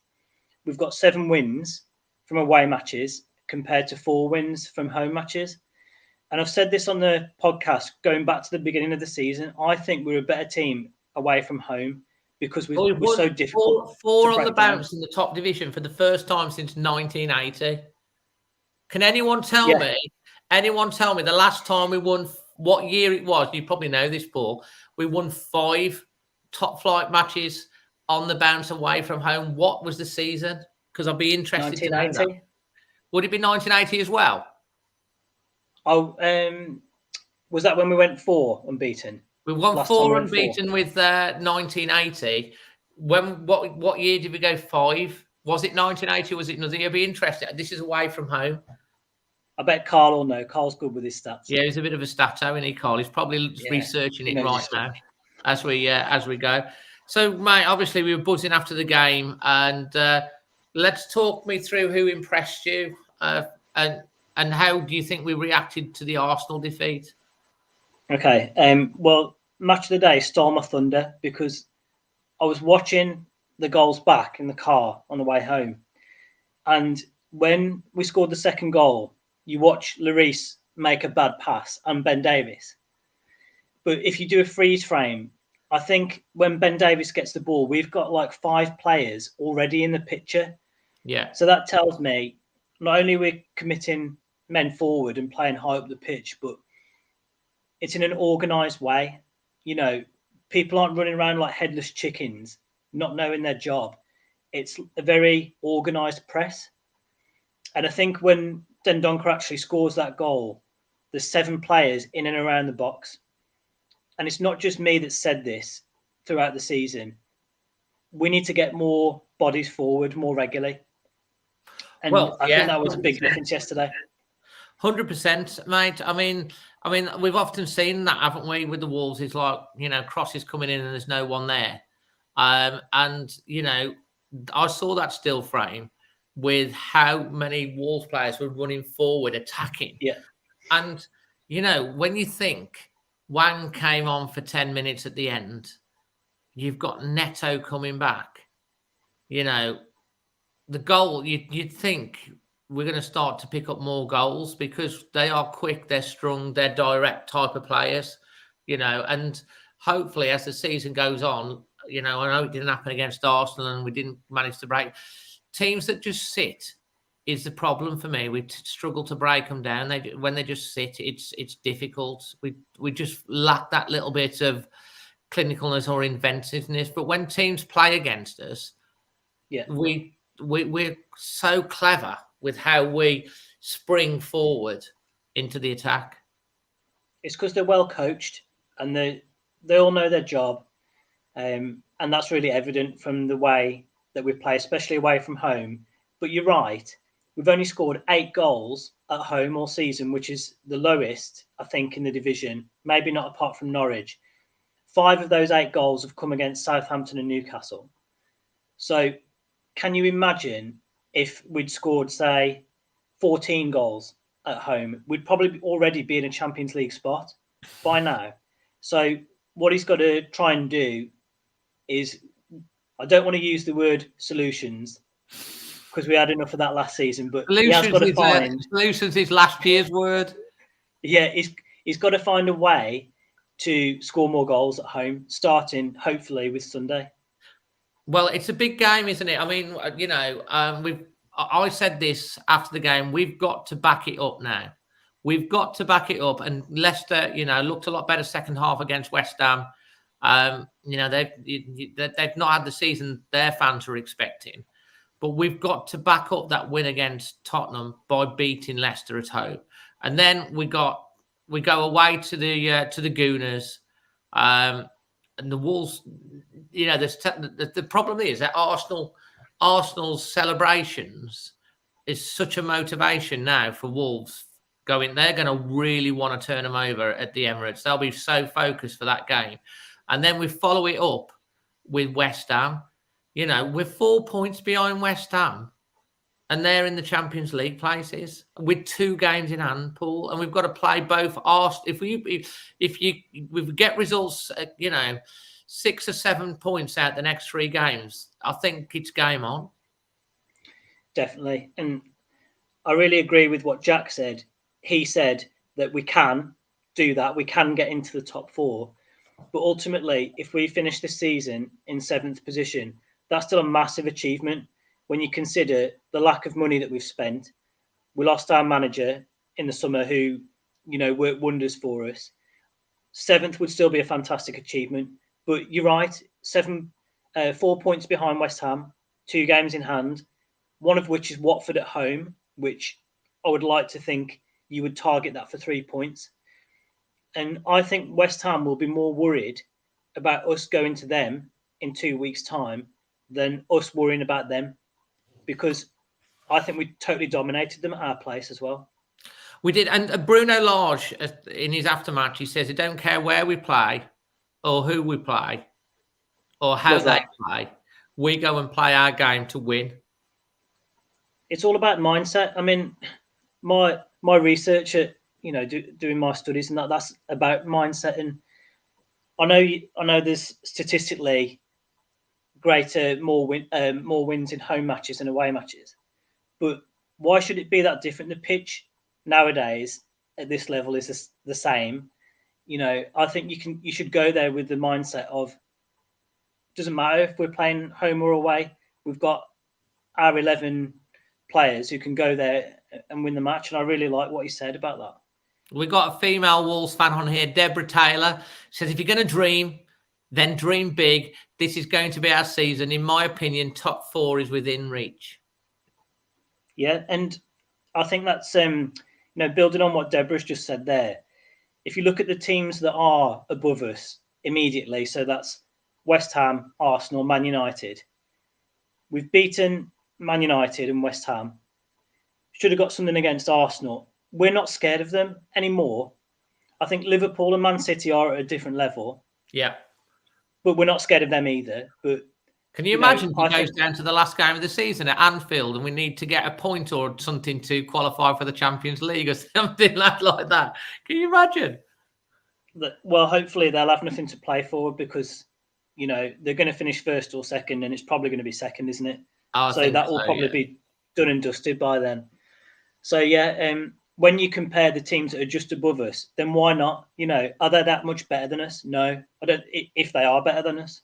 We've got 7 wins from away matches compared to 4 wins from home matches. And I've said this on the podcast, going back to the beginning of the season, I think we're a better team away from home because we're so difficult. 4 on the bounce in the top division for the first time since 1980. Can anyone tell me the last time we won, what year it was? You probably know this, Paul. We won 5 top flight matches on the bounce away from home. What was the season? Because I'd be interested to know that. Would it be 1980 as well? Oh, was that when we went 4 unbeaten? We won 4 unbeaten with 1980. What year did we go 5? Was it 1980 or was it another year? I'd be interested. This is away from home. I bet Carl will know. Carl's good with his stats. Yeah, he's a bit of a stato, isn't he, Carl? He's probably researching it right now as we go. So, mate, obviously we were buzzing after the game, and let's talk me through who impressed you, and how do you think we reacted to the Arsenal defeat? Okay. Well, match of the day stole my thunder because I was watching the goals back in the car on the way home, and when we scored the second goal, you watch Lloris make a bad pass and Ben Davies. But if you do a freeze frame, I think when Ben Davies gets the ball, we've got like 5 players already in the picture. Yeah. So that tells me not only we're committing men forward and playing high up the pitch, but it's in an organised way. You know, people aren't running around like headless chickens, not knowing their job. It's a very organised press. And I think when Dendoncker actually scores that goal, there's 7 players in and around the box. And it's not just me that said this throughout the season. We need to get more bodies forward more regularly. And I think that was a big difference yesterday. 100%, mate. I mean, we've often seen that, haven't we, with the Wolves? It's like, crosses coming in and there's no one there. And, I saw that still frame with how many Wolves players were running forward, attacking. Yeah. And, when you think Wang came on for 10 minutes at the end, you've got Neto coming back. The goal, you'd think we're going to start to pick up more goals because they are quick, they're strong, they're direct type of players, and hopefully as the season goes on, I know it didn't happen against Arsenal and we didn't manage to break. Teams that just sit is the problem for me. We struggle to break them down. When they just sit, it's difficult. We just lack that little bit of clinicalness or inventiveness. But when teams play against us, we're so clever with how we spring forward into the attack. It's because they're well coached and they all know their job. And that's really evident from the way that we play, especially away from home. But you're right. We've only scored 8 goals at home all season, which is the lowest, I think, in the division. Maybe not apart from Norwich. 5 of those 8 goals have come against Southampton and Newcastle. So can you imagine if we'd scored, say, 14 goals at home? We'd probably already be in a Champions League spot by now. So what he's got to try and do is, I don't want to use the word solutions because we had enough of that last season, but he has got to find... Solutions is last year's word. Yeah, he's got to find a way to score more goals at home, starting hopefully with Sunday. Well, it's a big game, isn't it? I mean, I said this after the game. We've got to back it up now. We've got to back it up. And Leicester, looked a lot better second half against West Ham. They've not had the season their fans were expecting. But we've got to back up that win against Tottenham by beating Leicester at home. And then we go away to the Gooners. And the Wolves, the problem is that Arsenal's celebrations is such a motivation now for Wolves going. They're going to really want to turn them over at the Emirates. They'll be so focused for that game. And then we follow it up with West Ham. We're 4 points behind West Ham. And they're in the Champions League places with 2 games in hand, Paul. And we've got to play both. If we get results, 6 or 7 points out the next 3 games, I think it's game on. Definitely. And I really agree with what Jack said. He said that we can do that. We can get into the top 4. But ultimately, if we finish this season in 7th position, that's still a massive achievement when you consider the lack of money that we've spent. We lost our manager in the summer who, worked wonders for us. 7th would still be a fantastic achievement. But you're right, 4 points behind West Ham, 2 games in hand, one of which is Watford at home, which I would like to think you would target that for 3 points. And I think West Ham will be more worried about us going to them in 2 weeks' time than us worrying about them, because I think we totally dominated them at our place as well. We did. And Bruno Lage, in his aftermatch, he says, I don't care where we play or who we play or how they play. We go and play our game to win. it's all about mindset. I mean, my research at doing my studies and that's about mindset. And I know there's statistically more wins in home matches than away matches, but why should it be that different? The pitch nowadays at this level is the same. I think you should go there with the mindset of doesn't matter if we're playing home or away. We've got our 11 players who can go there and win the match. And I really like what he said about that. We got a female Wolves fan on here, Deborah Taylor, says, if you're going to dream, then dream big. This is going to be our season. In my opinion, top 4 is within reach. Yeah, and I think that's building on what Deborah's just said there. If you look at the teams that are above us immediately, so that's West Ham, Arsenal, Man United. We've beaten Man United and West Ham. Should have got something against Arsenal. We're not scared of them anymore. I think Liverpool and Man City are at a different level. Yeah. But we're not scared of them either. But can you imagine if it goes down to the last game of the season at Anfield and we need to get a point or something to qualify for the Champions League or something like that? Can you imagine? Well, hopefully they'll have nothing to play for because, they're going to finish first or second, and it's probably going to be second, isn't it? So that will probably be done and dusted by then. So, when you compare the teams that are just above us, then why not? Are they that much better than us? No, I don't. If they are better than us.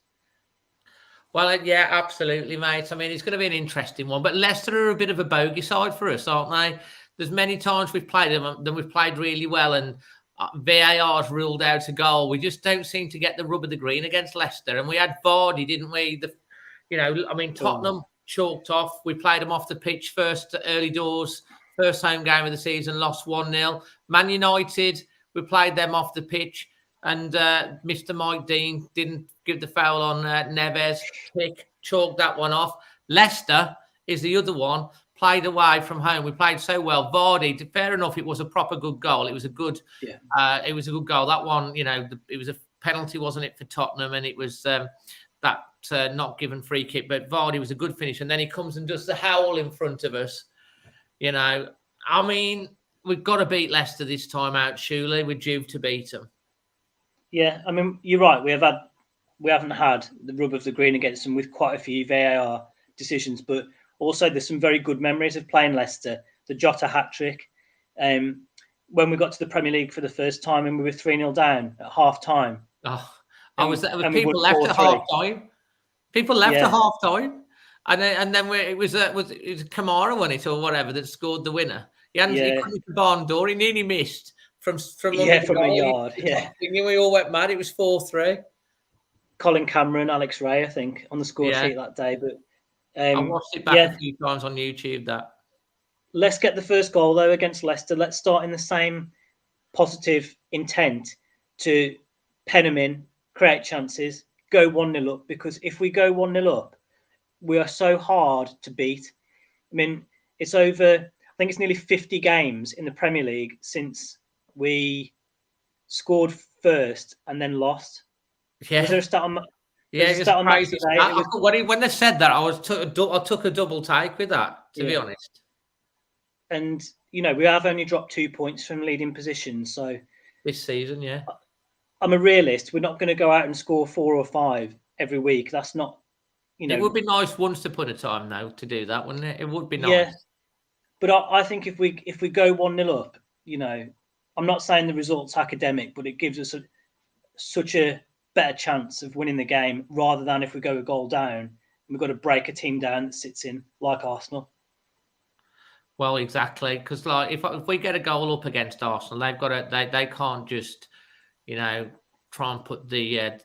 Well, yeah, absolutely, mate. I mean, it's going to be an interesting one. But Leicester are a bit of a bogey side for us, aren't they? There's many times we've played them, then we've played really well, and VAR's ruled out a goal. We just don't seem to get the rub of the green against Leicester. And we had Vardy, didn't we? Tottenham chalked off. We played them off the pitch first early doors. First home game of the season, lost 1-0. Man United, we played them off the pitch, and Mr. Mike Dean didn't give the foul on Neves. Chalked that one off. Leicester is the other one, played away from home. We played so well. Vardy, fair enough, it was a proper good goal. It was a good, goal. That one, it was a penalty, wasn't it, for Tottenham, and it was that not given free kick. But Vardy was a good finish, and then he comes and does the howl in front of us. I mean, we've got to beat Leicester this time out, surely. We're due to beat them. Yeah, I mean, you're right. We haven't had the rub of the green against them with quite a few VAR decisions, but also there's some very good memories of playing Leicester. The Jota hat-trick. When we got to the Premier League for the first time and we were 3-0 down at half-time. Oh, people left at half-time. People left at half-time. And then it was Kamara, wasn't it, or whatever, that scored the winner. He couldn't hit the barn door. He nearly missed from a yard. Yeah, we all went mad. It was 4-3. Colin Cameron, Alex Ray, I think, on the score sheet that day. But I watched it back a few times on YouTube. Let's get the first goal though against Leicester. Let's start in the same positive intent to pen them in, create chances, go 1-0 up. Because if we go 1-0 up, we are so hard to beat. I mean, it's over, I think it's nearly 50 games in the Premier League since we scored first and then lost. Yeah. Was there a stat on crazy. When they said that, I took a double take with that, to be honest. And, we have only dropped 2 points from leading positions. So this season, yeah. I'm a realist. We're not going to go out and score 4 or 5 every week. That's not, it would be nice once to put a time though to do that, wouldn't it? It would be nice. Yeah, but I think if we go 1-0 up, I'm not saying the result's academic, but it gives us such a better chance of winning the game rather than if we go a goal down and we've got to break a team down that sits in like Arsenal. Well, exactly, because if we get a goal up against Arsenal, they've got to they can't just try and put the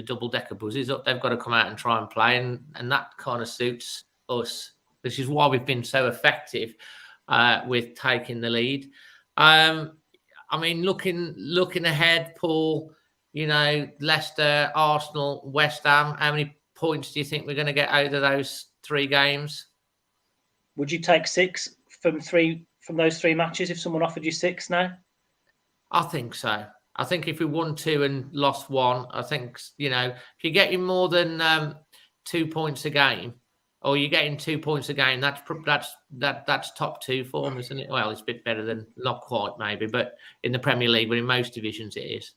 double-decker buzzes up. They've got to come out and try and play, and that kind of suits us. This is why we've been so effective with taking the lead. I mean, looking ahead, Paul, Leicester, Arsenal, West Ham, how many points do you think we're going to get out of those 3 games? Would you take 6 from those 3 matches if someone offered you 6 now? I think so. I think if we won 2 and lost 1, I think, if you're getting more than 2 points a game, or you're getting 2 points a game. That's top two form, isn't it? Well, it's a bit better than, not quite maybe, but in the Premier League, but in most divisions it is.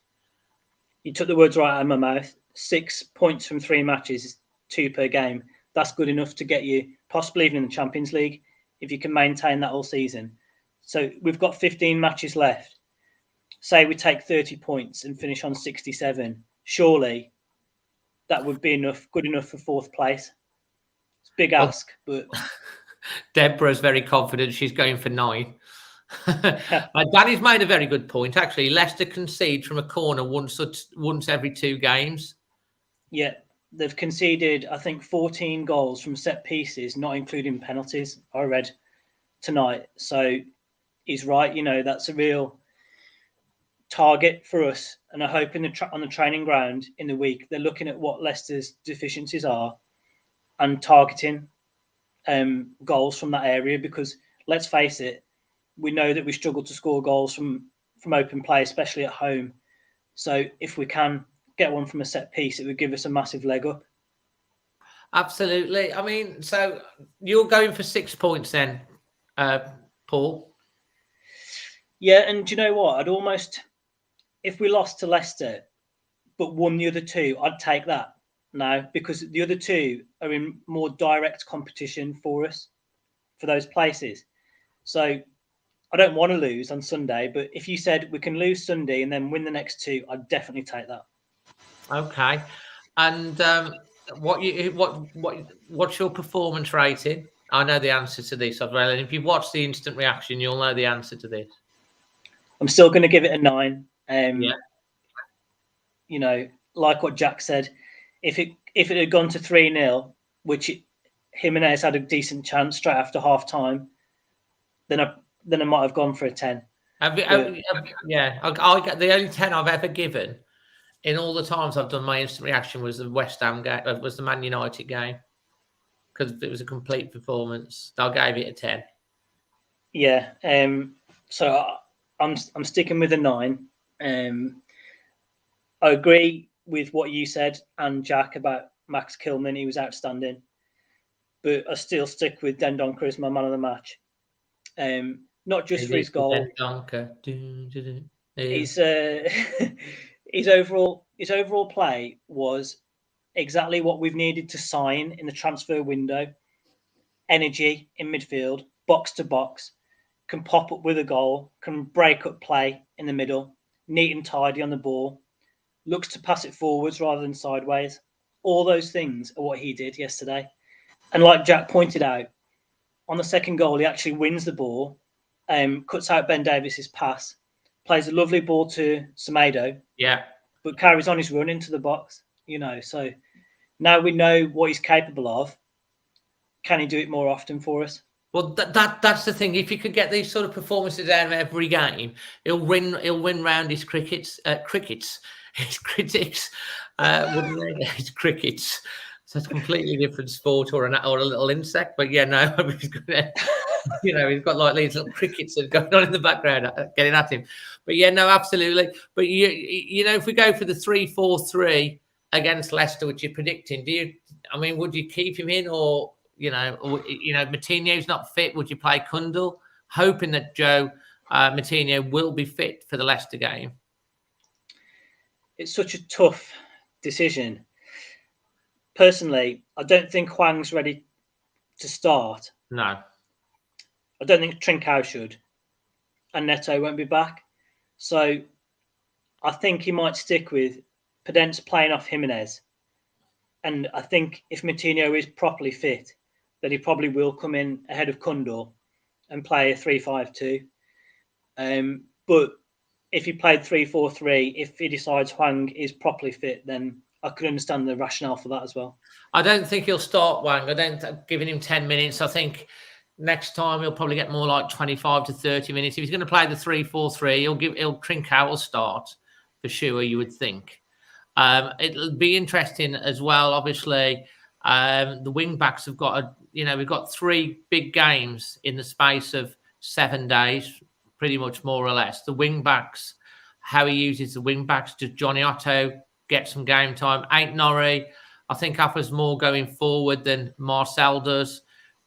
You took the words right out of my mouth. 6 points from 3 matches is 2 per game. That's good enough to get you possibly even in the Champions League if you can maintain that all season. So we've got 15 matches left. Say we take 30 points and finish on 67. Surely that would be good enough for 4th place. It's a big ask, but Deborah's very confident. She's going for 9. Danny's made a very good point, actually. Leicester concede from a corner once every 2 games. Yeah, they've conceded, I think, 14 goals from set pieces, not including penalties, I read tonight. So he's right. That's a real target for us. And I hope on the training ground in the week, they're looking at what Leicester's deficiencies are and targeting goals from that area, because let's face it, we know that we struggle to score goals from open play, especially at home. So if we can get one from a set piece, it would give us a massive leg up. Absolutely. I mean, so you're going for 6 points then, Paul? Yeah, and do you know what? I'd almost, if we lost to Leicester but won the other 2, I'd take that now, because the other 2 are in more direct competition for us for those places. So I don't want to lose on Sunday, but if you said we can lose Sunday and then win the next 2, I'd definitely take that. Okay. And what's your performance rating? I know the answer to this as well, and if you watch the instant reaction, you'll know the answer to this. I'm still going to give it a 9. Yeah. Like what Jack said, if it had gone to 3-0, which Jimenez had a decent chance straight after half time, then I might have gone for a 10. Yeah, I get the only 10 I've ever given in all the times I've done my instant reaction was the West Ham game, was the Man United game, because it was a complete performance. I gave it a 10. Yeah. So I'm sticking with a 9. I agree with what you said and Jack about Max Kilman. He was outstanding, but I still stick with Dendoncker as my man of the match. Not just for his goal. Dendoncker. His overall play was exactly what we've needed to sign in the transfer window. Energy in midfield, box to box, can pop up with a goal, can break up play in the middle, neat and tidy on the ball, looks to pass it forwards rather than sideways. All those things are what he did yesterday. And like Jack pointed out, on the second goal, he actually wins the ball, cuts out Ben Davis's pass, plays a lovely ball to Semedo, but carries on his run into the box. So now we know what he's capable of. Can he do it more often for us? Well, that's the thing. If you could get these sort of performances out of every game, he'll win round his critics, wouldn't he? His crickets. So it's a completely different sport or a little insect. But yeah, no, he's gonna, he's got like these little crickets that are going on in the background getting at him. But yeah, no, absolutely. But if we go for the 3-4-3 against Leicester, which you're predicting, would you keep him in, or Moutinho's not fit, would you play Cundle, hoping that Joe Moutinho will be fit for the Leicester game? It's such a tough decision. Personally, I don't think Hwang's ready to start. No. I don't think Trincao should. And Neto won't be back. So I think he might stick with Podence playing off Jimenez. And I think if Moutinho is properly fit, that he probably will come in ahead of Cundle and play a 3-5-2. But if he played 3-4-3, if he decides Hwang is properly fit, then I could understand the rationale for that as well. I don't think he'll start Hwang. I don't giving him 10 minutes. I think next time he'll probably get more like 25 to 30 minutes. If he's going to play the 3-4-3, he'll Trincao will start for sure, you would think. It'll be interesting as well. Obviously, the wing backs have got we've got 3 big games in the space of 7 days, pretty much more or less. The wing backs, how he uses the wing backs. Does Johnny Otto get some game time? Ain't Norrie I think offers more going forward than Mansell does.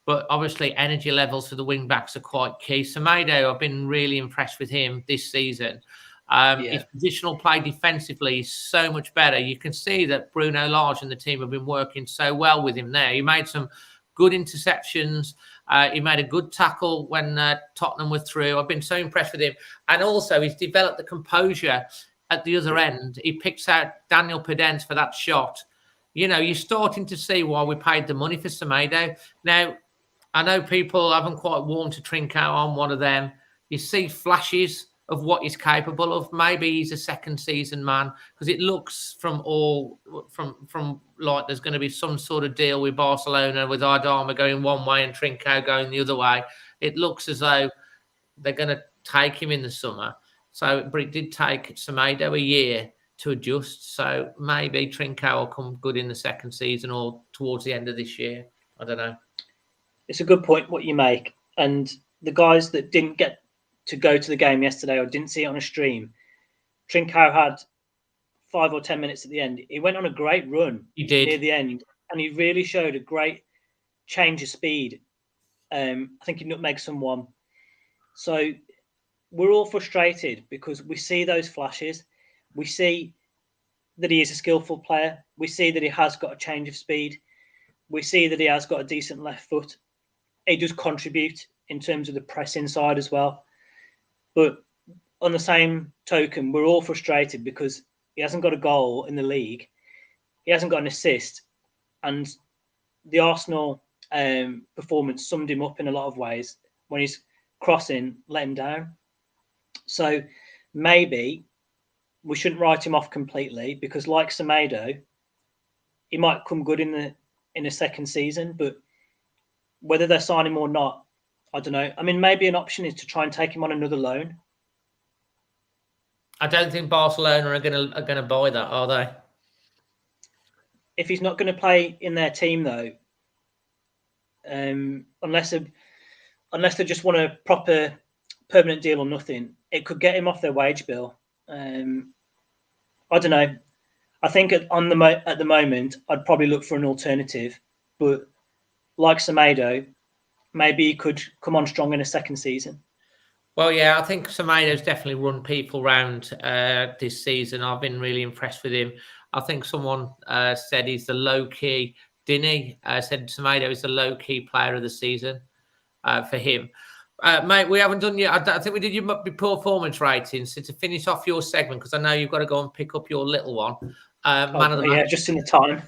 But obviously, energy levels for the wing backs are quite key. Semedo, I've been really impressed with him this season. His positional play defensively is so much better. You can see that Bruno Lage and the team have been working so well with him there. He made some good interceptions. He made a good tackle when Tottenham were through. I've been so impressed with him. And also, he's developed the composure at the other end. He picks out Daniel Pedence for that shot. You know, you're starting to see why we paid the money for Semedo. Now, I know people haven't quite warmed to Trincao. I'm one of them. You see flashes of what he's capable of. Maybe he's a second season man, because it looks from like there's going to be some sort of deal with Barcelona with Ardama going one way and Trincao going the other way. It looks as though they're going to take him in the summer. So, but it did take Semedo a year to adjust. So maybe Trincao will come good in the second season or towards the end of this year. I don't know. It's a good point what you make. And the guys that didn't get to go to the game yesterday or didn't see it on a stream, Trincao had 5 or 10 minutes at the end. He went on a great run. He did. Near the end. And he really showed a great change of speed. I think he nutmegged someone. So we're all frustrated because we see those flashes. We see that he is a skillful player. We see that he has got a change of speed. We see that he has got a decent left foot. He does contribute in terms of the press inside as well. But on the same token, we're all frustrated because he hasn't got a goal in the league. He hasn't got an assist. And the Arsenal performance summed him up in a lot of ways. When he's crossing, let him down. So maybe we shouldn't write him off completely, because like Semedo, he might come good in the second season, but whether they're signing him or not, I don't know. I mean, maybe an option is to try and take him on another loan. I don't think Barcelona are going to buy that, are they? If he's not going to play in their team, though, unless they just want a proper permanent deal or nothing, it could get him off their wage bill. I don't know. I think at the moment, I'd probably look for an alternative. But like Semedo, maybe he could come on strong in a second season. Well, yeah, I think Semedo's definitely run people round this season. I've been really impressed with him. I think someone said he's the low-key. Dinny said Semedo is the low-key player of the season for him. Mate, we haven't done yet. I think we did your performance ratings. So to finish off your segment, because I know you've got to go and pick up your little one. Man of the match. Just in the time.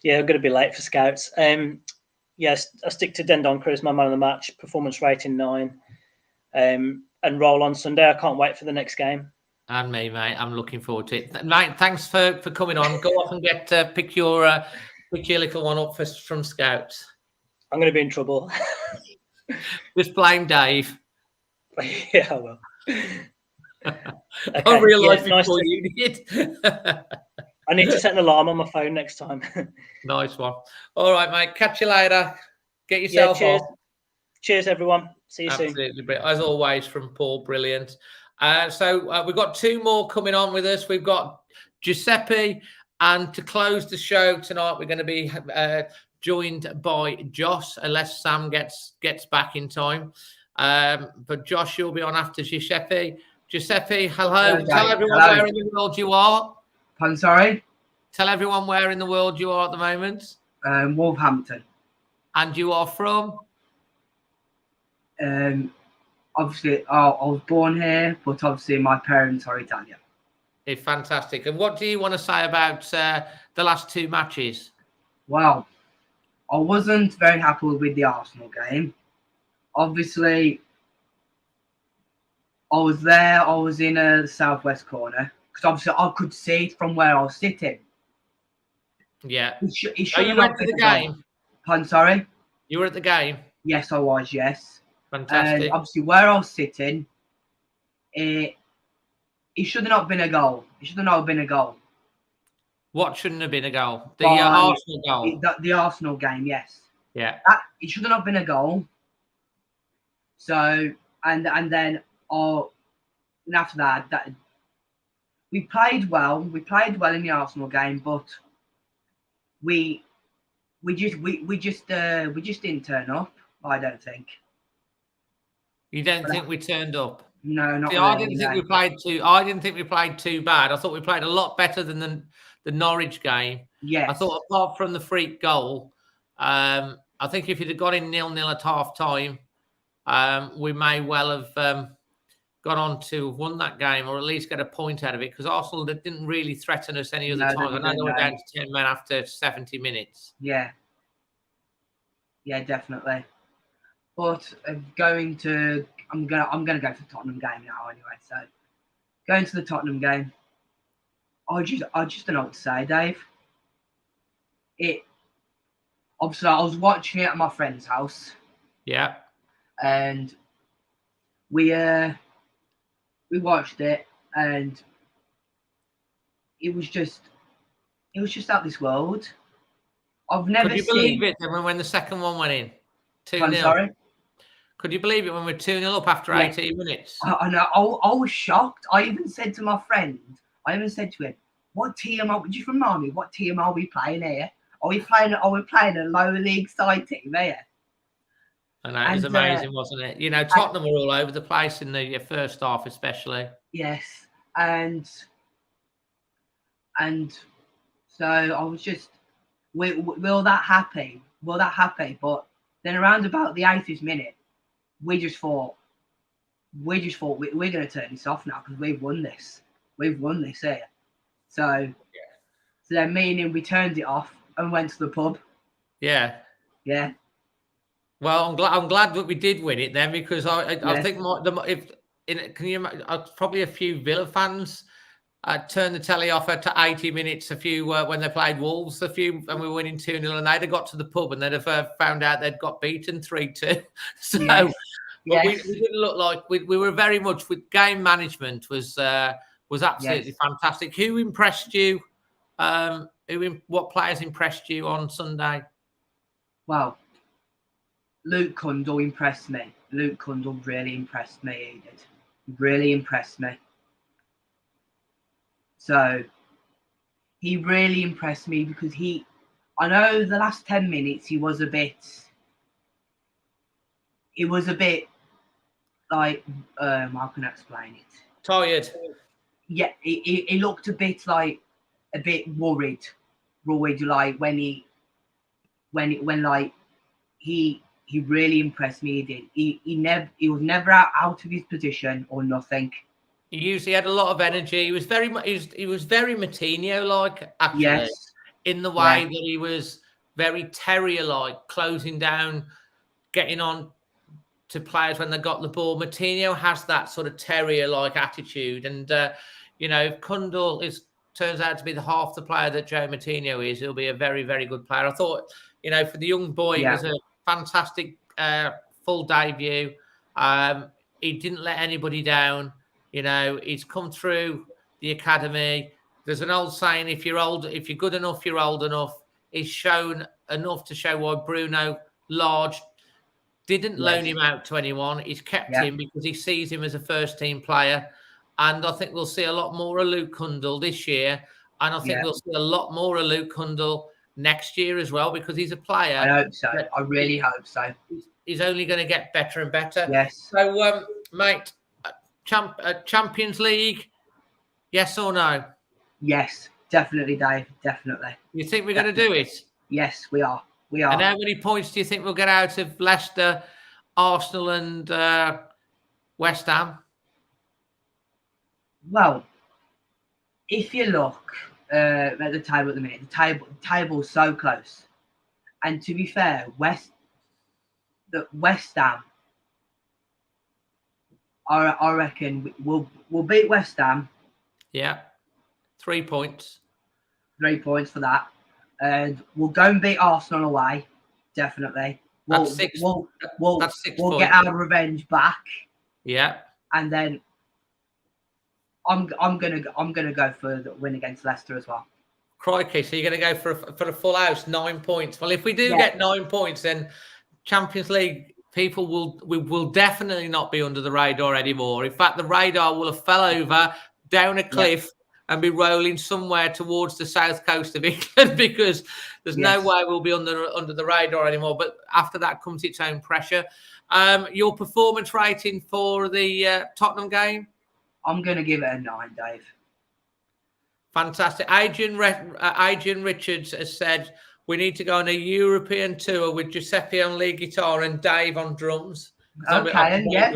Yeah, I'm going to be late for scouts. Yes, I stick to Dendoncker as my man of the match. Performance rating 9. And roll on Sunday. I can't wait for the next game. And me, mate. I'm looking forward to it. Mate, thanks for coming on. Go off and pick your little one up from scouts. I'm going to be in trouble. Just blame Dave. Yeah, I will. Okay. I realised before you did. I need to set an alarm on my phone next time. Nice one. All right, mate. Catch you later. Get yourself cheers. off. Cheers, everyone. See you soon. Absolutely. As always, from Paul, brilliant. So we've got 2 more coming on with us. We've got Giuseppe, and to close the show tonight, we're going to be joined by Josh, unless Sam gets back in time. But Josh, you'll be on after Giuseppe. Giuseppe, hello. Tell everyone where in the world you are. I'm sorry? Tell everyone where in the world you are at the moment. Wolverhampton. And you are from? Obviously, I was born here, but obviously my parents are Italian. It's fantastic. And what do you want to say about the last 2 matches? Well, I wasn't very happy with the Arsenal game. Obviously, I was there. I was in the southwest corner because obviously I could see it from where I was sitting. Yeah. You went to the game? I'm sorry? You were at the game? Yes, I was, yes. Fantastic. And obviously, where I was sitting, it should have not been a goal. It should have not been a goal. What shouldn't have been a goal? The Arsenal goal? The Arsenal game, yes. Yeah. It should have not been a goal. So, and then after that, we played well. We played well in the Arsenal game, but we just didn't turn up. I don't think. You don't think we turned up? No, not See, really. I didn't think we played too. I didn't think we played too bad. I thought we played a lot better than the Norwich game. Yes. I thought apart from the freak goal, I think if you'd have got in 0-0 at half time, we may well have gone on to have won that game, or at least get a point out of it, because Arsenal didn't really threaten us any other time. I know they were down to 10 men after 70 minutes. Yeah. Yeah, definitely. But I'm gonna go for the Tottenham game now anyway. So going to the Tottenham game, I just don't know what to say, Dave. Obviously I was watching it at my friend's house. Yeah. And we watched it, and it was just out of this world. I've never Could you believe it when the second one went in? 2-0. I'm sorry? Could you believe it when we're 2-0 up after 18 minutes? I know. I was shocked. I even said to my friend, him, what team are we? Just remind me, what team are we playing here? Are we playing a lower league side team here? I know, it was amazing, wasn't it? You know, Tottenham were all over the place in the first half, especially. Yes, and so I was just, will that happen? But then around about the 80th minute, we just thought we're going to turn this off now, because we've won this here. So then me and him, we turned it off and went to the pub. Yeah. Well, I'm glad that we did win it then, because I think probably a few Villa fans turned the telly off at 80 minutes. A few when they played Wolves, and we were winning 2-0, and they'd have got to the pub and they'd have found out they'd got beaten 3-2. So we didn't look like we were very much with game management was absolutely fantastic. Who impressed you? What players impressed you on Sunday? Well, Luke Cundle impressed me. Luke Cundle really impressed me. He did. Really impressed me. So he really impressed me because I know the last 10 minutes he was a bit like, how can I explain it? Tired. Yeah, he looked a bit worried, like when he really impressed me. He did. He was never out of his position or nothing. He usually had a lot of energy. He was very Matinho-like, actually, in the way that he was very terrier-like, closing down, getting on to players when they got the ball. Matinho has that sort of terrier-like attitude, and if Cundle turns out to be half the player that Joe Matinho is, he'll be a very, very good player. I thought, for the young boy, it was a fantastic full debut. He didn't let anybody down. He's come through the academy. There's an old saying: if you're good enough, you're old enough. He's shown enough to show why Bruno Lage didn't loan him out to anyone. He's kept him because he sees him as a first-team player. And I think we'll see a lot more of Luke Cundle this year. And I think we'll see a lot more of Luke Cundle next year as well, because he's a player. I hope so. I really hope so. He's only going to get better and better. Yes. So, mate, Champions League, yes or no? Yes, definitely, Dave. Definitely. You think we're going to do it? Yes, we are. And how many points do you think we'll get out of Leicester, Arsenal, and West Ham? Well, if you look at the table at the minute, the table's so close. And to be fair, West Ham, I reckon we'll beat West Ham. Yeah, 3 points. 3 points for that. And we'll go and beat Arsenal away, definitely. We'll get our revenge back. Yeah. And then I'm gonna go for the win against Leicester as well. Crikey! So you're going to go for a full house, 9 points. Well, if we do get 9 points, then Champions League people will definitely not be under the radar anymore. In fact, the radar will have fell over down a cliff, and be rolling somewhere towards the south coast of England because there's no way we'll be under the radar anymore. But after that comes its own pressure. Your performance rating for the Tottenham game? I'm going to give it a 9, Dave. Fantastic. Adrian Richards has said we need to go on a European tour with Giuseppe on lead guitar and Dave on drums. Okay, and yeah,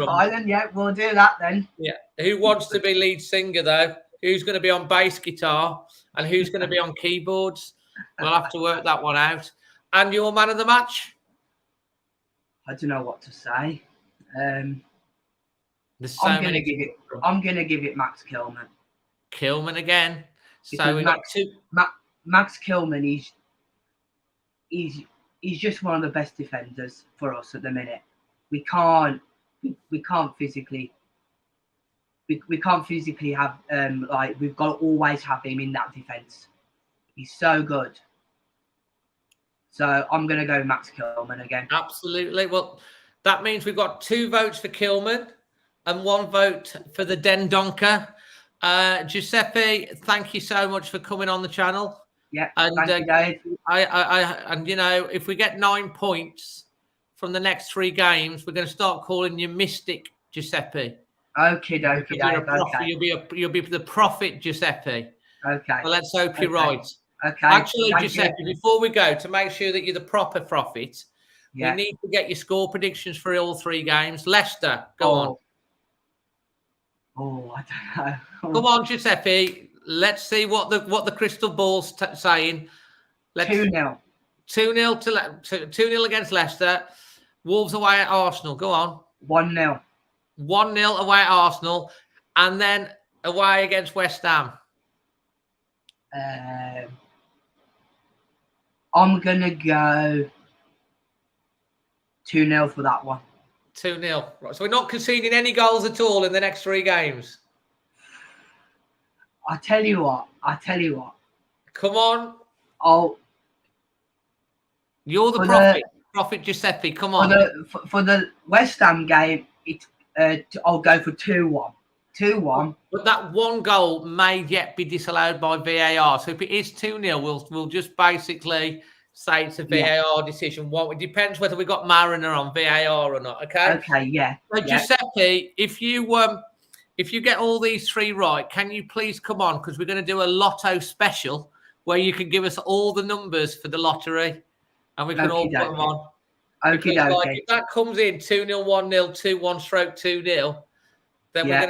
we'll do that then. Yeah. Who wants to be lead singer though? Who's going to be on bass guitar and who's going to be on keyboards? We'll have to work that one out. And your man of the match? I don't know what to say. There's so I'm going to give it Max Kilman. Kilman again. Because so we got two. Max Kilman, he's just one of the best defenders for us at the minute. We can't physically have like we've got to always have him in that defense. He's so good. So I'm going to go Max Kilman again. Absolutely. Well, that means we've got 2 votes for Kilman and 1 vote for the Dendoncker. Giuseppe, thank you so much for coming on the channel. Yeah, and thank you, Dave. And you know, if we get 9 points from the next 3 games, we're going to start calling you Mystic Giuseppe. Okay, Dave. You'll be the prophet Giuseppe. Okay. Well, let's hope you're right. Okay. Actually, Giuseppe, before we go, to make sure that you're the proper prophet, we need to get your score predictions for all 3 games. Leicester, go on. Oh, I don't know. Come on, Giuseppe. Let's see what the crystal ball's saying. 2-0. 2-0 against Leicester. Wolves away at Arsenal. Go on. 1-0. 1-0 away at Arsenal, and then away against West Ham. I'm gonna go 2-0 for that one. 2-0. Right, so we're not conceding any goals at all in the next 3 games. I tell you what. Come on. Oh, you're the prophet. Prophet Giuseppe. Come on. For the West Ham game, I'll go for 2-1. 2-1. But that 1 goal may yet be disallowed by VAR. So if it is 2-0, we'll just basically say it's a VAR decision. It depends whether we got Mariner on VAR or not. Okay. Okay. Yeah. So Giuseppe, if you get all these 3 right, can you please come on, because we're going to do a lotto special where you can give us all the numbers for the lottery, and we can all put them on. Okay. Like, if that comes in 2-0, 1-0, 2-1, 2-0, then we're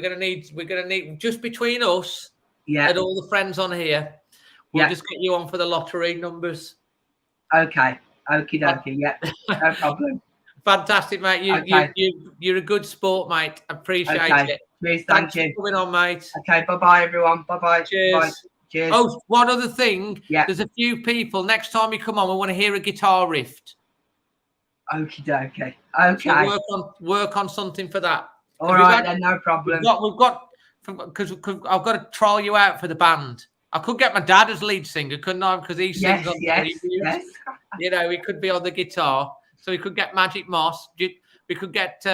going to need just between us and all the friends on here. We'll just get you on for the lottery numbers. Okay. Okay. Yeah. No problem. Fantastic, mate. You're a good sport, mate. Appreciate it. Cheers, Thanks for coming on, mate. Okay, bye-bye, everyone. Bye-bye. Cheers. Bye. Cheers. Oh, one other thing. Yeah. There's a few people. Next time you come on, we want to hear a guitar riff. Okay. So work on something for that. All right, then, no problem. We've got because I've got to trial you out for the band. I could get my dad as lead singer, couldn't I? Because he sings on the yes. You know, he could be on the guitar. So we could get Magic Moss. We could get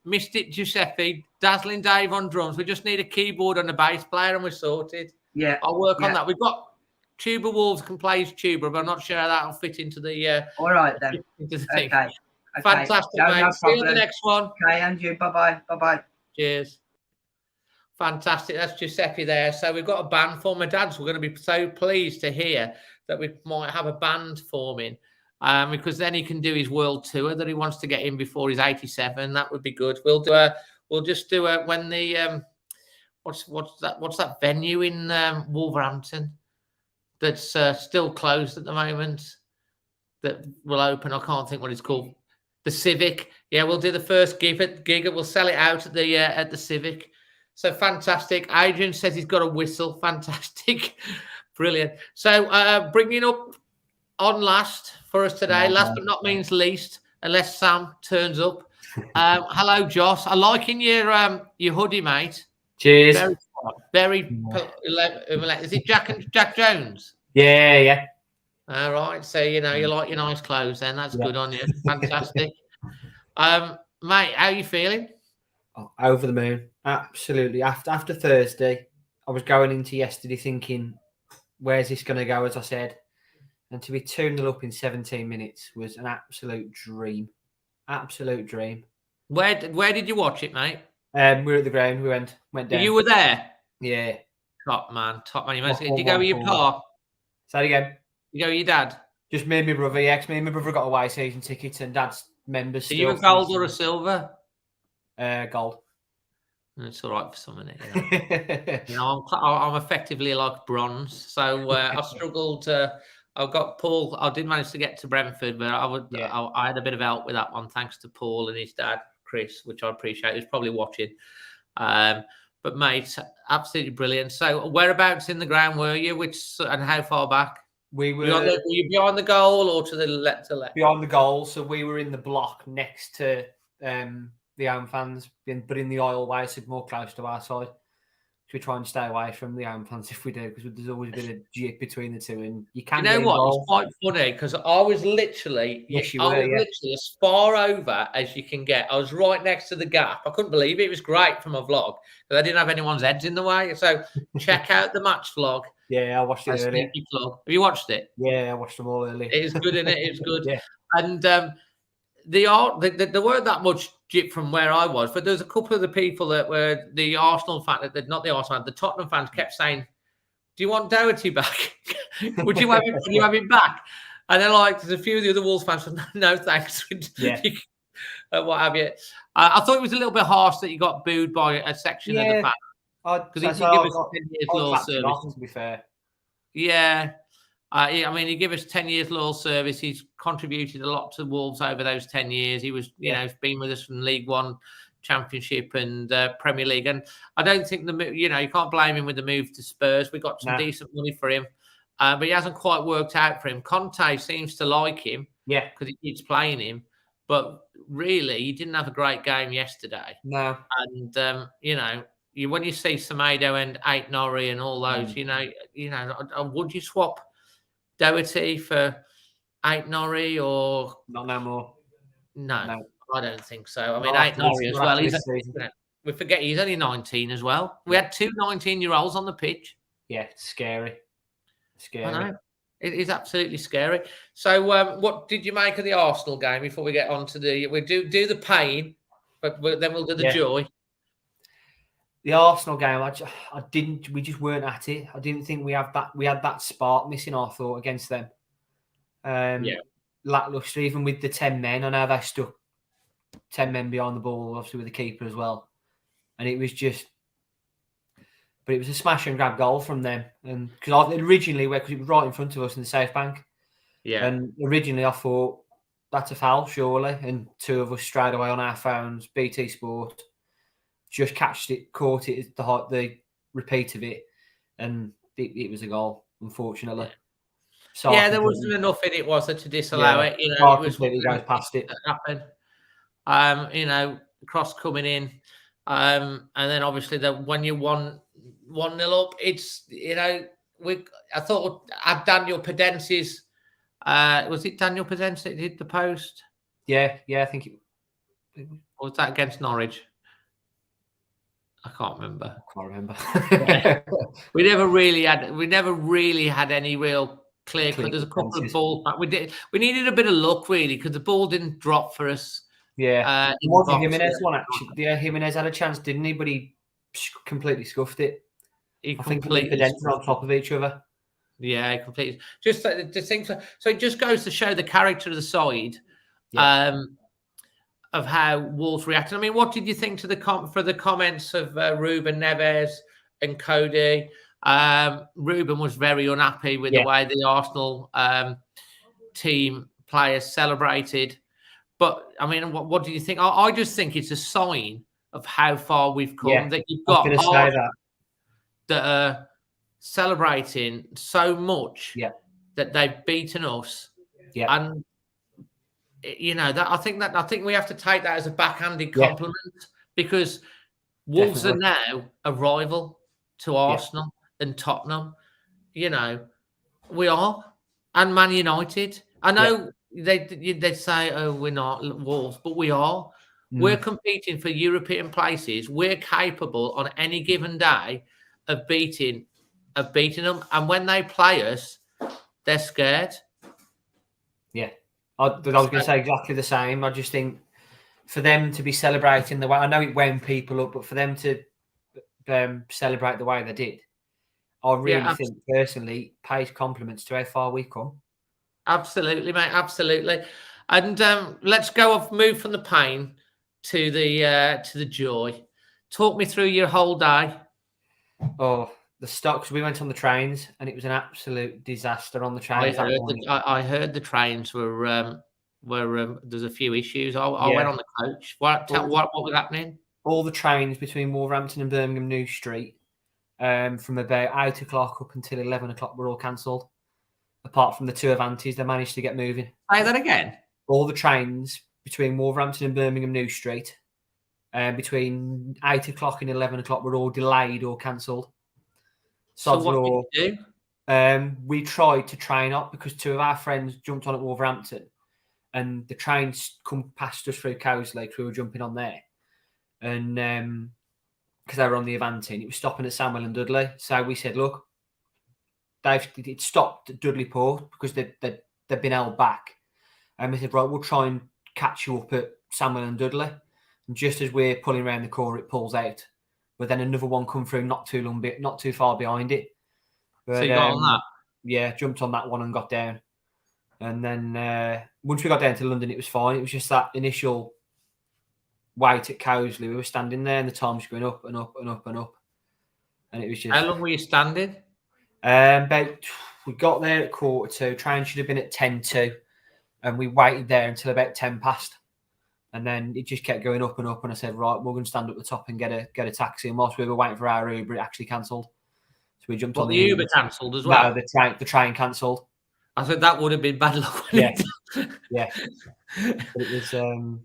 Mystic Giuseppe, Dazzling Dave on drums. We just need a keyboard and a bass player, and we're sorted. Yeah, I'll work on that. We've got Tuba Wolves can play his tuba, but I'm not sure how that'll fit into the. All right then. Okay. Fantastic, mate. No See you in the next one. Okay, Andrew. Bye-bye. Cheers. Fantastic. That's Giuseppe there. So we've got a band for my dad's. We're going to be so pleased to hear that we might have a band forming. Because then he can do his world tour that he wants to get in before he's 87. That would be good. We'll just do it when the what's that venue in Wolverhampton that's still closed at the moment that will open. I can't think what it's called. The Civic. Yeah, we'll do the first gig. We'll sell it out at the Civic. So fantastic. Adrian says he's got a whistle. Fantastic. Brilliant. So bringing up on last for us today, last but not means least, unless Sam turns up. Hello, Joss. I'm liking your hoodie, mate. Cheers. Very is it Jack Jones? Yeah. All right. So you like your nice clothes, then that's good on you. Fantastic. Mate, how are you feeling? Oh, over the moon. Absolutely. After Thursday, I was going into yesterday thinking, where's this going to go, as I said. And to be 2-0 up in 17 minutes was an absolute dream. Absolute dream. Where did you watch it, mate? We were at the ground. We went down. You were there? Yeah. Top man. What Did you go with your pa? Say it again. You go with your dad? Just me and my brother, yeah. 'Cause me and my brother got away season tickets and dad's members. Are you a gold or a silver? Gold. It's all right for some minute. I'm effectively like bronze, so I struggled. I've got Paul. I did manage to get to Brentford, but I had a bit of help with that one, thanks to Paul and his dad, Chris, which I appreciate. He's probably watching. But mate, absolutely brilliant. So, whereabouts in the ground were you? And how far back? We were. Were you behind the goal or to the left? Behind the goal, so we were in the block next to the home fans, but in the aisleway, so more close to our side. So we try and stay away from the home fans if we do, because there's always a bit of jip between the two, and you can't. You know what? It's quite funny because I was literally, literally as far over as you can get. I was right next to the gap. I couldn't believe it. It was great from a vlog because I didn't have anyone's heads in the way. So check out the match vlog. Yeah, I watched it earlier. Have you watched it? Yeah, I watched them all earlier. It is good, isn't it? It's good. Yeah. And there weren't that much jip from where I was, but there's a couple of the people that were the Arsenal fan, not the Arsenal fans, the Tottenham fans kept saying, "Do you want Doherty back? Would you have him back?" And then there's a few of the other Wolves fans said, "No, thanks." Yeah. What have you? I thought it was a little bit harsh that you got booed by a section of the fans. Because he did give us 10 years loyal service. To be fair. Yeah. I mean, he gave us 10 years loyal service. He's contributed a lot to Wolves over those 10 years. He was, he's been with us from League One, Championship and Premier League. And I don't think you can't blame him with the move to Spurs. We got some decent money for him, but he hasn't quite worked out for him. Conte seems to like him. Yeah. Because he keeps playing him. But really, he didn't have a great game yesterday. No. And, when you see Semedo and Aït-Nouri and all those, would you swap Doherty for Aït-Nouri or not no more? No, I don't think so. I mean, Aït-Nouri as well. We forget he's only 19 as well. We had 2 19-year-olds on the pitch. Yeah, it's scary. Scary. I know. It is absolutely scary. So, what did you make of the Arsenal game? Before we get on to we do the pain, but then we'll do the joy. The Arsenal game, we just weren't at it. I didn't think we had that spark missing, I thought, against them. Lacklustre, even with the 10 men. I know they stuck 10 men behind the ball, obviously with the keeper as well. And it was a smash and grab goal from them. And because originally, because it was right in front of us in the safe bank. Yeah. And originally I thought, that's a foul, surely. And 2 of us straight away on our phones, BT Sport. Just caught it, the repeat of it, and it was a goal, unfortunately. Yeah. So there wasn't enough in it, was there, to disallow it? It was completely goes past it. Happened. Cross coming in, and then obviously when you 1-0 up, it's I thought Daniel Pedence's was it Daniel Pedence that hit the post? Yeah, I think it or was that against Norwich? I can't remember. We never really had any real clear. There's a couple of balls back. We needed a bit of luck really because the ball didn't drop for us. Yeah, it was the Jimenez one actually. Yeah, Jimenez had a chance, didn't he? But he completely scuffed it. I think completely on top of each other. Yeah, completely. Just the things. So it just goes to show the character of the side. Of how Wolves reacted. I mean, what did you think to the comments of Ruben Neves and Cody? Ruben was very unhappy with the way the Arsenal team players celebrated. But I mean, what do you think? I just think it's a sign of how far we've come that you've got that are celebrating so much that they've beaten us. Yeah. And that I think we have to take that as a backhanded compliment because Wolves are now a rival to Arsenal and Tottenham. We are, and Man United. I know they say, "Oh, we're not Wolves," but we are. We're competing for European places. We're capable on any given day of beating them, and when they play us, they're scared. Yeah, I was going to say exactly the same. I just think for them to be celebrating the way, I know it wound people up, but for them to celebrate the way they did, I really think personally pays compliments to how far we've come. Absolutely, mate. Absolutely. And let's move from the pain to the joy. Talk me through your whole day. Oh, the stocks. We went on the trains, and it was an absolute disaster on the trains. I heard the trains were there's a few issues. I went on the coach. What was happening? All the trains between Wolverhampton and Birmingham New Street, from about 8 o'clock up until 11 o'clock, were all cancelled. Apart from the two Avantis, they managed to get moving. Say that again. All the trains between Wolverhampton and Birmingham New Street, between 8 o'clock and 11 o'clock, were all delayed or cancelled. So what did you do? We tried to train up because two of our friends jumped on at Wolverhampton, and the trains come past us through Cowsley because we were jumping on there, and because they were on the Avanti, and it was stopping at Samuel and Dudley. So we said, look, it stopped at Dudley Port because they've been held back. And we said, right, we'll try and catch you up at Samuel and Dudley. And just as we're pulling around the corner, it pulls out. But then another one come through not too far behind it. But, so you got on that? Yeah, jumped on that one and got down. And then once we got down to London, it was fine. It was just that initial wait at Cowsley. We were standing there and the time was going up and up and up and up. And it was just... How long were you standing? We got there at 1:45. Train should have been at 10:02, and we waited there until about 10 past, and then it just kept going up and up. And I said, right, we're going to stand up the top and get a taxi. And whilst we were waiting for our Uber, it actually cancelled. So we jumped on the Uber cancelled as well. No, the train cancelled. I said that would have been bad luck. Yeah, yeah. But it was.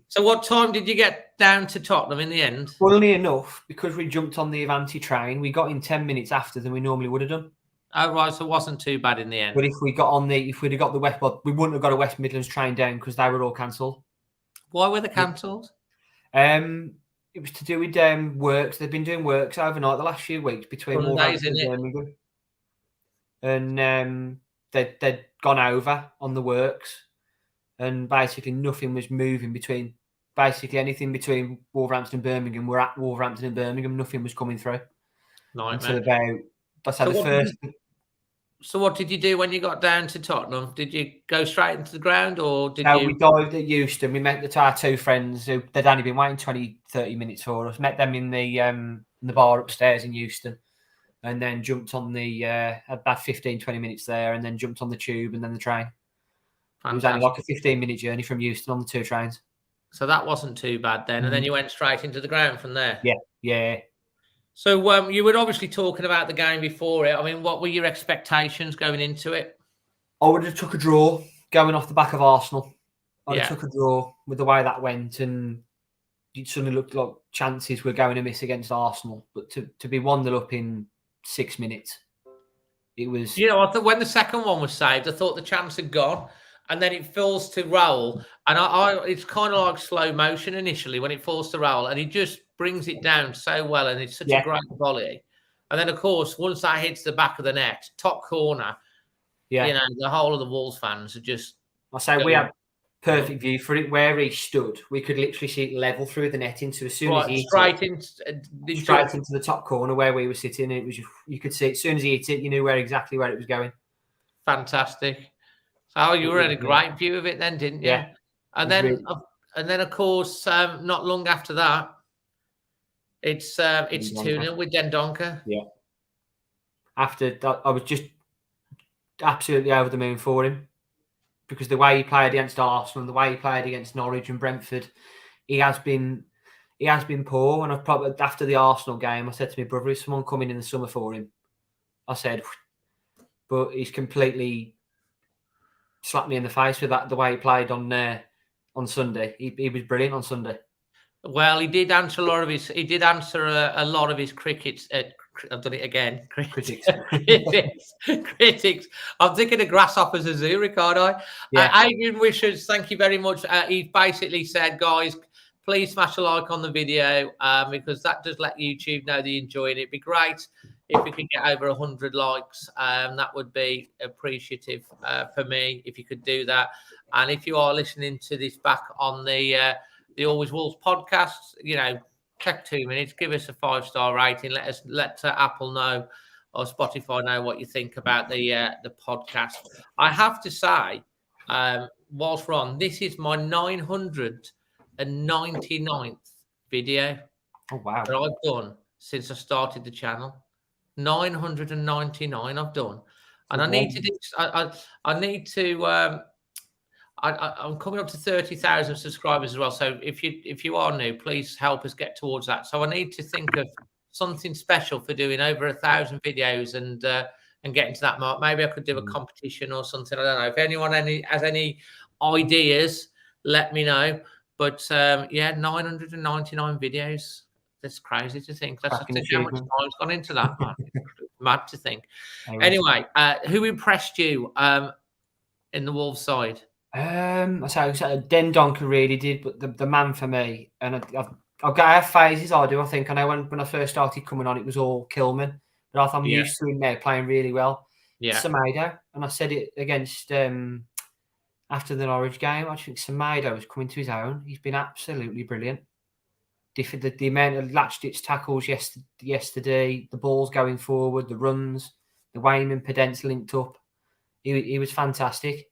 So what time did you get down to Tottenham in the end? Funnily enough, because we jumped on the Avanti train, we got in 10 minutes after than we normally would have done. Oh, right, so it wasn't too bad in the end. But if we'd have got the West, we wouldn't have got a West Midlands train down because they were all cancelled. Why were they cancelled? It was to do with works. They've been doing works overnight the last few weeks between Wolverhampton and Birmingham. And they'd gone over on the works, and basically nothing was moving between. Basically anything between Wolverhampton and Birmingham were at Wolverhampton and Birmingham. Nothing was coming through. Nightmare. Until about. That's how the first. So what did you do when you got down to Tottenham? Did you go straight into the ground or did you... we dived at Euston. We met our two friends who they'd only been waiting 20, 30 minutes for us. Met them in the bar upstairs in Euston, and then jumped on about 15, 20 minutes there, and then jumped on the tube and then the train. Fantastic. It was only like a 15-minute journey from Euston on the two trains. So that wasn't too bad then. And then you went straight into the ground from there? Yeah. So you were obviously talking about the game before it. I mean, what were your expectations going into it? I would have took a draw going off the back of Arsenal. I would have took a draw with the way that went, and it suddenly looked like chances were going to miss against Arsenal. But to be 1-0 up in 6 minutes, it was... You know, I thought when the second one was saved, I thought the chance had gone. And then it falls to roll. And it's kind of like slow motion initially when it falls to roll. And he just brings it down so well. And it's such a great volley. And then, of course, once that hits the back of the net, top corner, you know, the whole of the Wolves fans are just... I say we had perfect view for it. Where he stood, we could literally see it level through the netting. So as soon as he straight into the top corner where we were sitting, and it was you could see it. As soon as he hit it, you knew exactly where it was going. Fantastic. So you were in a great view of it then, didn't you? Yeah. And then, of course, not long after that, it's 2-0 with Dendoncker. Yeah. After that, I was just absolutely over the moon for him, because the way he played against Arsenal, the way he played against Norwich and Brentford, he has been poor. And I've probably, after the Arsenal game, I said to my brother, "Is someone coming in the summer for him?" I said, but he's completely slapped me in the face with that. The way he played on Sunday, he was brilliant on Sunday. Well, he did answer a lot of his. He did answer a lot of his crickets. I've done it again. Critics. I'm thinking of grasshoppers as Zurich, aren't I? Yeah. Adrian Wishes, thank you very much. He basically said, guys, please smash a like on the video because that does let YouTube know that you're enjoying it. It'd be great if we could get over 100 likes, that would be appreciative for me if you could do that. And if you are listening to this back on the Always Wolves podcast, take 2 minutes, give us a 5-star rating. Let Apple know or Spotify know what you think about the podcast. I have to say, whilst we're on, this is my 999th video. Oh wow! That I've done since I started the channel. 999 I've done, and I need to do. I need to. I'm coming up to 30,000 subscribers as well. So if you are new, please help us get towards that. So I need to think of something special for doing over 1,000 videos and getting to that mark. Maybe I could do a competition or something. I don't know. If anyone has any ideas, let me know. But 999 videos. That's crazy to think. That's how much time's gone into that, man. Mad to think. Anyway, who impressed you in the Wolves side? So Dendoncker really did, but the man for me, and I've got phases. I think. I know when I first started coming on, it was all Kilman, but I'm used to him now playing really well. Yeah, Semedo, and I said it against after the Norwich game. I think Semedo was coming to his own. He's been absolutely brilliant. The amount of latched-ditch tackles yesterday, the balls going forward, the runs, the way him and Pedence linked up, he was fantastic.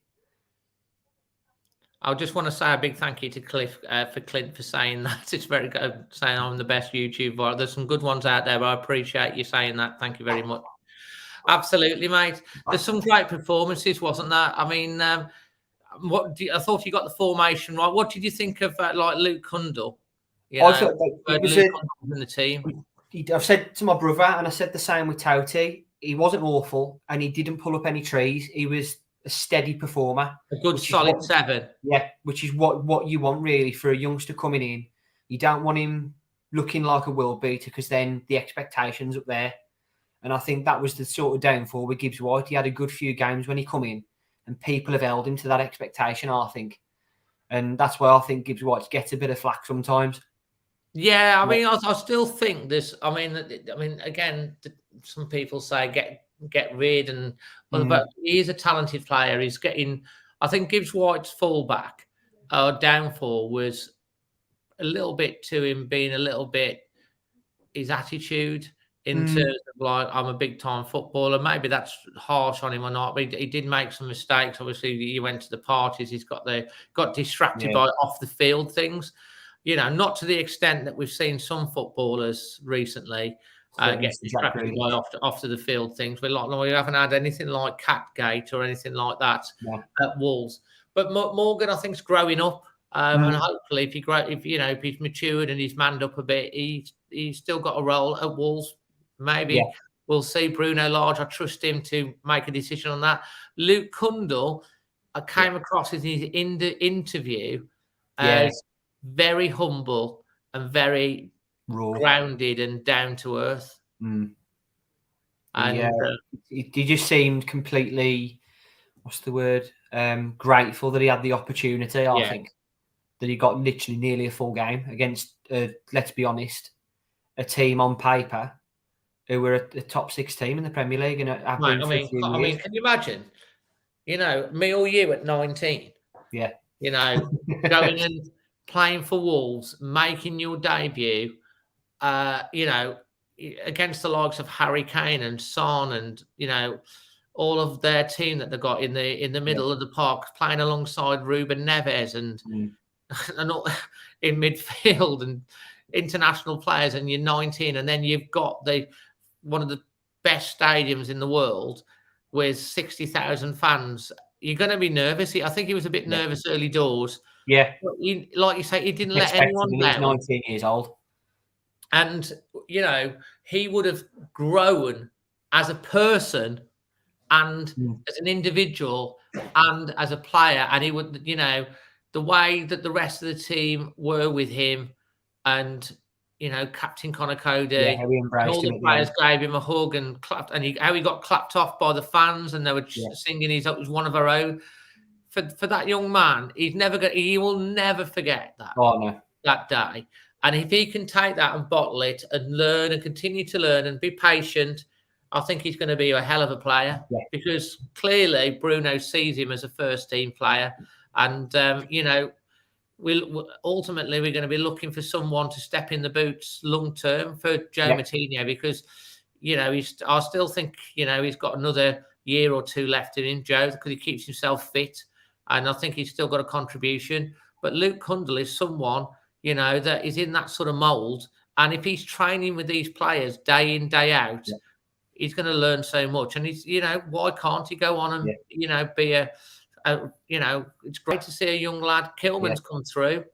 I just want to say a big thank you to Clint for saying that. It's very good saying I'm the best YouTuber. There's some good ones out there, but I appreciate you saying that. Thank you very much. Absolutely, mate. There's some great performances, wasn't there? I mean, I thought you got the formation right. What did you think of like Luke Cundle? I thought it was in the team. I've said to my brother, and I said the same with Toti. He wasn't awful, and he didn't pull up any trees. He was a steady performer, a good solid 7. Yeah, which is what you want really for a youngster coming in. You don't want him looking like a world beater because then the expectations up there. And I think that was the sort of downfall with Gibbs White. He had a good few games when he come in, and people have held him to that expectation, I think. And that's why I think Gibbs White gets a bit of flack sometimes. Yeah, I mean, I still think this. I mean, again, some people say get rid, and but he is a talented player. He's getting. I think Gibbs White's fallback downfall was a little bit to him being a little bit his attitude in terms of like I'm a big time footballer. Maybe that's harsh on him or not, but he did make some mistakes. Obviously, he went to the parties. He's got distracted by off the field things. Not to the extent that we've seen some footballers recently get distracted by off to the field things. We haven't had anything like Catgate or anything like that at Wolves. But Morgan, I think, is growing up, and hopefully, if he's matured and he's manned up a bit, he's still got a role at Wolves. Maybe we'll see. Bruno Lage, I trust him to make a decision on that. Luke Cundle, I came across in his interview as very humble and very grounded and down to earth. And he just seemed completely, what's the word? Grateful that he had the opportunity. I think that he got literally nearly a full game against, let's be honest, a team on paper who were a top 6 team in the Premier League. And I mean, can you imagine? Me or you at 19. Yeah. Going and playing for Wolves, making your debut, against the likes of Harry Kane and Son and, all of their team that they got in the middle of the park, playing alongside Ruben Neves and all, in midfield and international players, and you're 19, and then you've got one of the best stadiums in the world with 60,000 fans. You're going to be nervous. I think he was a bit nervous early doors. Yeah. Like you say, he didn't let anyone down. He's 19 years old. And, he would have grown as a person and as an individual and as a player. And he would, the way that the rest of the team were with him and, Captain Connor Cody, all the players gave him a hug and clapped, and how he got clapped off by the fans, and they were singing it was one of our own. For that young man, he will never forget that. Oh, no. That day. And if he can take that and bottle it and learn and continue to learn and be patient I think he's going to be a hell of a player because clearly Bruno sees him as a first-team player, and ultimately we're going to be looking for someone to step in the boots long term for Joe Moutinho because I still think he's got another year or two left in him, Joe, because he keeps himself fit, and I think he's still got a contribution. But Luke Cundle is someone that is in that sort of mould, and if he's training with these players day in, day out, he's going to learn so much. And he's, why can't he go on and, be it's great to see a young lad. Kilman's come through.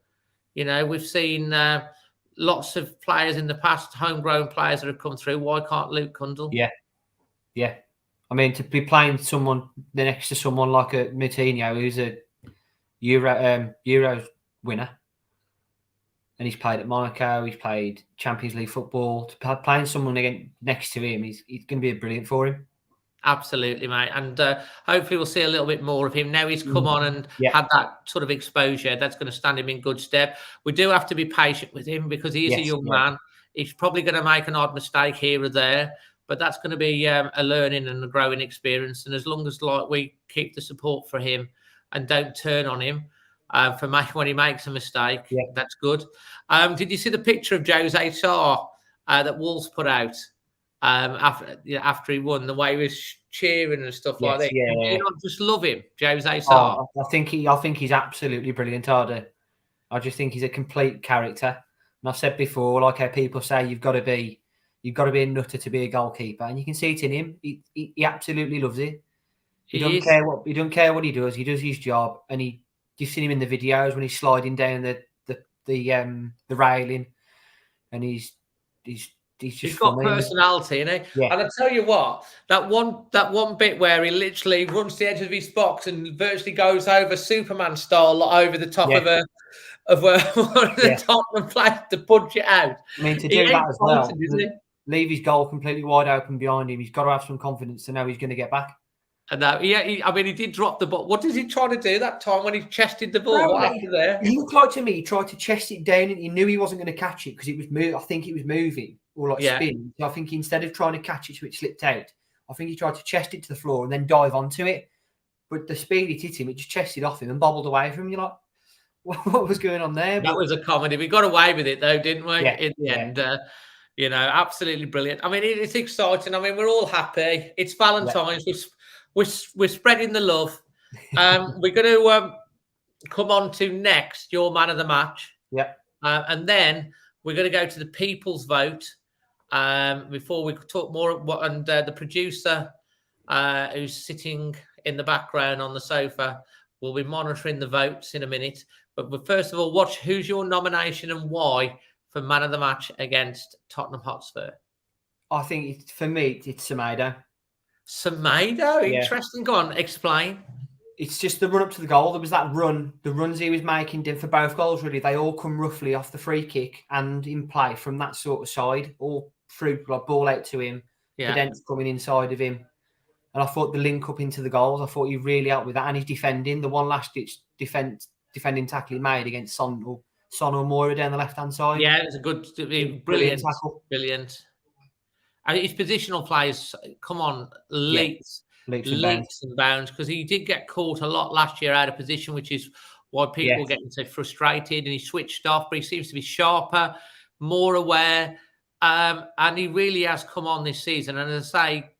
We've seen lots of players in the past, homegrown players that have come through. Why can't Luke Cundle? Yeah. I mean, to be playing next to someone like a Moutinho, who's a Euros winner, and he's played at Monaco, he's played Champions League football. Playing someone again next to him, he's going to be brilliant for him. Absolutely, mate. And hopefully we'll see a little bit more of him. Now he's come on and had that sort of exposure. That's going to stand him in good stead. We do have to be patient with him because he is a young man. He's probably going to make an odd mistake here or there, but that's going to be a learning and a growing experience. And as long as we keep the support for him and don't turn on him when he makes a mistake, that's good. Did you see the picture of Jose Sarr that Wolves put out after he won? The way he was cheering and stuff like that. Yeah. You not just love him, Jose Sarr? I think he's absolutely brilliant, Arda. I just think he's a complete character. And I've said before, like how people say you've got to be a nutter to be a goalkeeper, and you can see it in him. He absolutely loves it. He doesn't care what he does. He does his job, and you've seen him in the videos when he's sliding down the railing, and he's got personality, isn't he? Yeah. And I tell you what, that one bit where he literally runs to the edge of his box and virtually goes over Superman style over the top of one of the Tottenham players to punch it out. I mean, to do that as well, leave his goal completely wide open behind him. He's got to have some confidence to know he's going to get back. And he did drop the ball. What did he try to do that time when he chested the ball? What happened there? He looked like to me, he tried to chest it down and he knew he wasn't going to catch it because it was I think it was moving or spinning. So I think instead of trying to catch it so it slipped out, I think he tried to chest it to the floor and then dive onto it. But the speed it hit him, it just chested off him and bobbled away from him. You're like, what was going on there? That was a comedy. We got away with it though, didn't we? In the end, absolutely brilliant. I mean, it's exciting. I mean, we're all happy. It's Valentine's. We're spreading the love. We're going to come on to next your man of the match. And then we're going to go to the people's vote before we talk more. And the producer who's sitting in the background on the sofa will be monitoring the votes in a minute. But first of all, who's your nomination and why for man of the match against Tottenham Hotspur? I think for me, it's Semedo. Semedo, interesting. Go on, explain. It's just the run up to the goal. There was that run. The runs he was making for both goals, really, they all come roughly off the free kick and in play from that sort of side, all through ball out to him. The dents coming inside of him. And I thought the link up into the goals, I thought he really helped with that. And he's defending. The one last ditch defending tackle he made against Son or Moira down the left-hand side. Yeah, it was a good, brilliant tackle. Brilliant. And his positional plays, come on, leaps and bounds, because he did get caught a lot last year out of position, which is why people get so frustrated. And he switched off, but he seems to be sharper, more aware, and he really has come on this season. And as I say,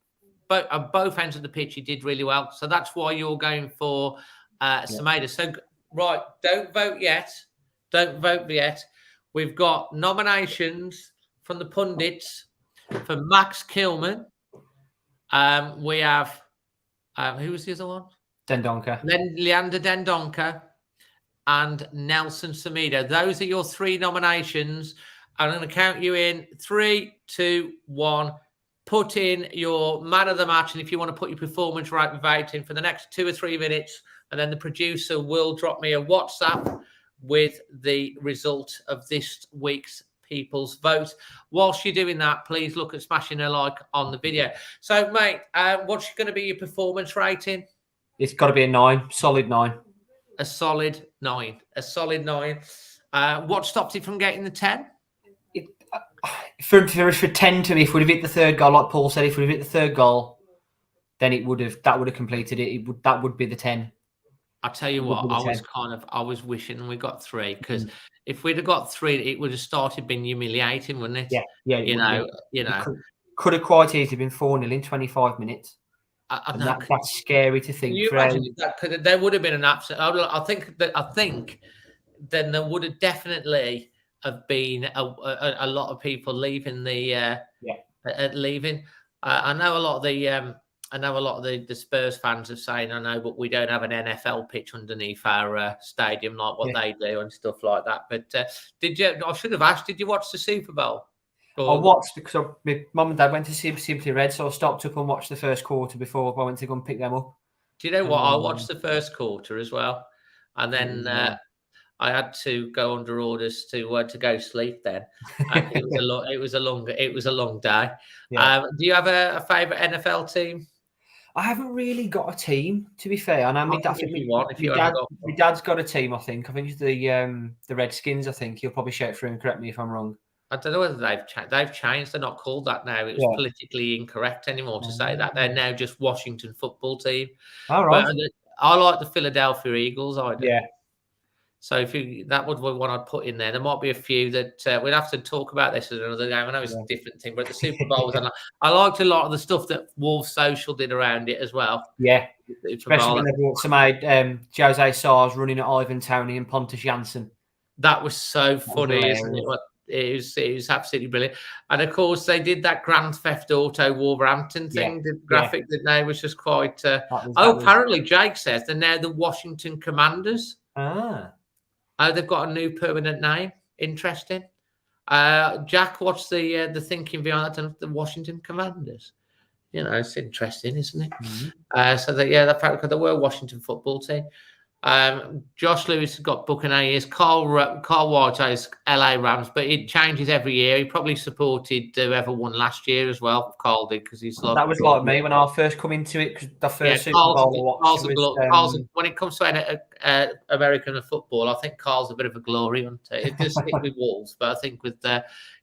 on both ends of the pitch, he did really well. So that's why you're going for Semedo. So, right, don't vote yet. Don't vote yet. We've got nominations from the pundits for Max Kilman. We have, who was the other one? Dendoncker. Then Leander Dendoncker and Nelson Semedo. Those are your three nominations. I'm going to count you in 3, 2, 1. Put in your man of the match, and if you want to put your performance right vote in for the next 2 or 3 minutes, and then the producer will drop me a WhatsApp with the result of this week's people's vote. Whilst you're doing that, please look at smashing a like on the video. So, mate, what's going to be your performance rating? It's got to be a 9, solid 9. A solid 9. A solid 9. What stops it from getting the 10? for 10 to me, if we'd have hit the third goal, like Paul said, if we'd have hit the third goal, then that would have completed it. That would be the 10. I'll tell you what, I was wishing we got 3, because if we'd have got 3, it would have started being humiliating, wouldn't it? Yeah. You know, could have quite easily been 4-0 in 25 minutes. And that's scary to think. Can you imagine that? There would have been an absolute. I think then there would have definitely have been a lot of people leaving the leaving. I know a lot of the Spurs fans are saying, I know, but we don't have an NFL pitch underneath our stadium like what they do and stuff like that. But did you? I should have asked. Did you watch the Super Bowl? I watched because my mum and dad went to see Simply Red, so I stopped up and watched the first quarter before I went to go and pick them up. Do you know what? I watched the first quarter as well, and then I had to go under orders to go sleep. Then it was a long day. Yeah. Do you have a favourite NFL team? I haven't really got a team, to be fair. And my dad's got a team. I think it's the Redskins. I think he'll probably shout through and correct me if I'm wrong. I don't know whether they've changed. They're not called that now. It's politically incorrect anymore to say that. They're now just Washington Football Team. All right. But I like the Philadelphia Eagles. I do. Yeah. So that would be one I'd put in there. There might be a few that we'd have to talk about this at another game. I know it's a different thing, but the Super Bowl was. I liked a lot of the stuff that Wolves Social did around it as well. Yeah. Especially when they brought somebody, Jose Sars running at Ivan Toney and Pontus Jansson. That was so funny, isn't it? It was absolutely brilliant. And of course, they did that Grand Theft Auto Wolverhampton thing, the graphic that now was just quite. Apparently, Jake says they're now the Washington Commanders. Ah. Oh, they've got a new permanent name. Interesting. Jack, what's the thinking behind that? The Washington Commanders. It's interesting, isn't it? Mm-hmm. They were Washington Football Team. Josh Lewis has got Buccaneers. Carl White has LA Rams, but it changes every year. He probably supported whoever won last year as well. Carl did, because he's like, that was like me when I first come into it, because the first Super Bowl I watched when it comes to American football, I think Carl's a bit of a glory hunter. It does stick with Wolves, but I think with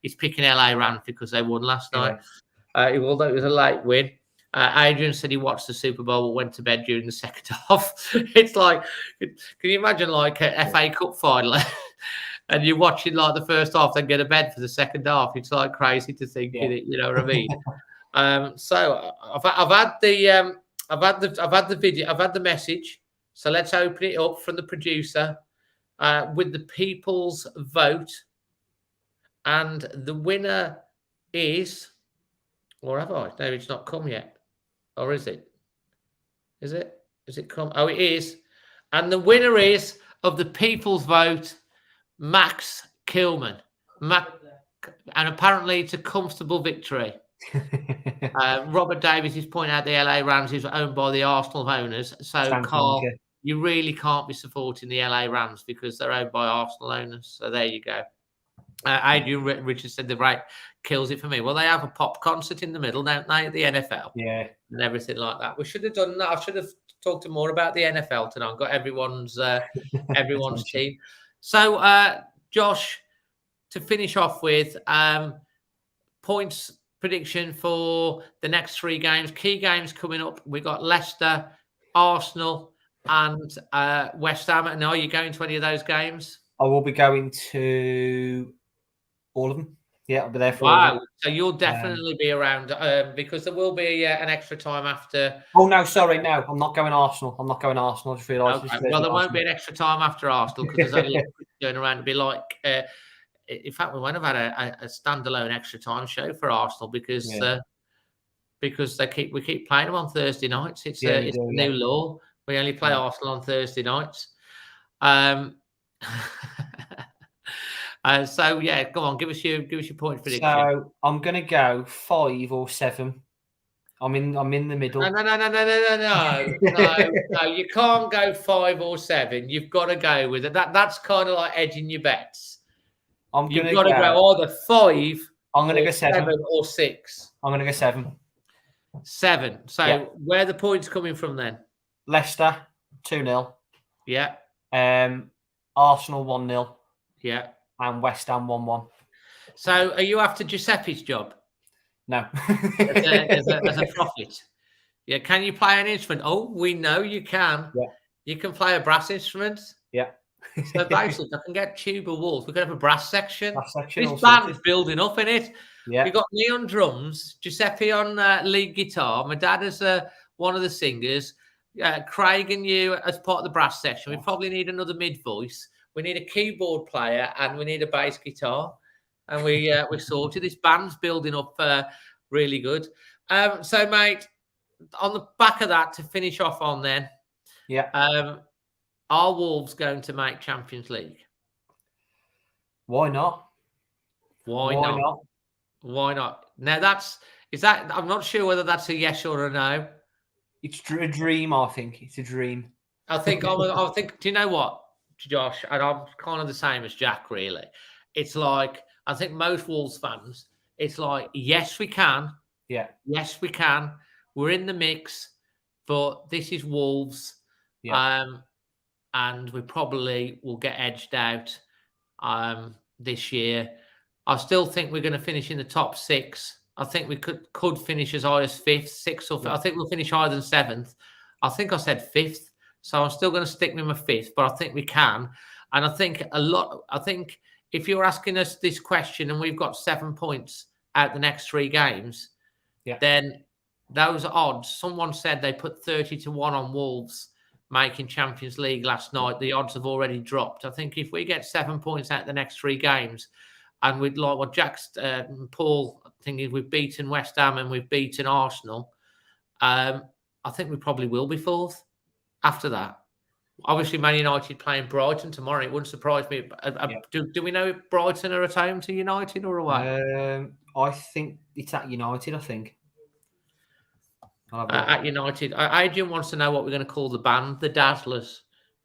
he's picking LA Rams because they won last night. Although it was a late win. Adrian said he watched the Super Bowl but went to bed during the second half. It's like, can you imagine like a FA Cup final and you're watching like the first half, then get to bed for the second half? It's like crazy to think, you know what I mean? So I've had the video, I've had the message. So let's open it up from the producer with the people's vote, and the winner is, or have I? No, it's not come yet. Or is it? Is it come? Oh, it is. And the winner is, of the people's vote, Max Kilman. And apparently it's a comfortable victory. Robert Davies is pointing out the LA Rams is owned by the Arsenal owners. So, Carl, you really can't be supporting the LA Rams because they're owned by Arsenal owners. So there you go. Adrian Richards said the right kills it for me. Well, they have a pop concert in the middle, don't they, at the NFL? Yeah. And everything like that. We should have done that. I should have talked more about the NFL tonight. Got everyone's team. So, Josh, to finish off with, points prediction for the next 3 games. Key games coming up. We got Leicester, Arsenal, and West Ham. And are you going to any of those games? I will be going to all of them. Yeah, I'll be there for all of them. So you'll definitely be around because there will be an extra time after. Oh, no, sorry. No, I'm not going Arsenal. I just realised. Okay. Well, there won't be an extra time after Arsenal because there's only going around to be like. In fact, we won't have had a standalone extra time show for Arsenal because we keep playing them on Thursday nights. It's a new law. We only play Arsenal on Thursday nights. So yeah, go on, give us your point prediction. So I'm gonna go 5 or 7. I'm in the middle. No. You can't go 5 or 7. You've got to go with it. That's kind of like edging your bets. You've got to go either 5. I'm gonna go 7 or 6. I'm gonna go 7. 7. So where are the points coming from then? Leicester 2-0. Yeah. Arsenal 1-0. Yeah. And West Ham 1-1. So, are you after Giuseppe's job? No. as a prophet? Yeah. Can you play an instrument? Oh, we know you can. Yeah. You can play a brass instrument. Yeah. So basically, I can get tuba walls. We could have a brass section. This also. band's building up in it. Yeah. We've got me on drums, Giuseppe on lead guitar. My dad is one of the singers. Craig and you as part of the brass section. We probably need another mid voice. We need a keyboard player and we need a bass guitar. And we sorted. This band's building up really good. So, mate, on the back of that, to finish off on then, are Wolves going to make Champions League? Why not? Why not? Why not? Now I'm not sure whether that's a yes or a no. It's a dream, I think. It's a dream. I think, do you know what, Josh? And I'm kind of the same as Jack, really. It's like, I think most Wolves fans, it's like, yes, we can. Yeah. Yes, we can. We're in the mix, but this is Wolves. Yeah. And we probably will get edged out this year. I still think we're going to finish in the top 6. I think we could finish as high as 5th, 6th, or 5th. I think we'll finish higher than 7th. I think I said 5th, so I'm still going to stick with my 5th, but I think we can. And I think if you're asking us this question and we've got 7 points out the next 3 games, then those odds, someone said they put 30 to 1 on Wolves making Champions League last night. The odds have already dropped. I think if we get 7 points out the next 3 games, and we'd like what Jack's Paul thinking, we've beaten West Ham and we've beaten Arsenal, I think we probably will be 4th after that. Obviously, Man United playing Brighton tomorrow. It wouldn't surprise me. Do we know if Brighton are at home to United or away? I think it's at United, I think. At United. Adrian wants to know what we're going to call the band, the Dazzlers.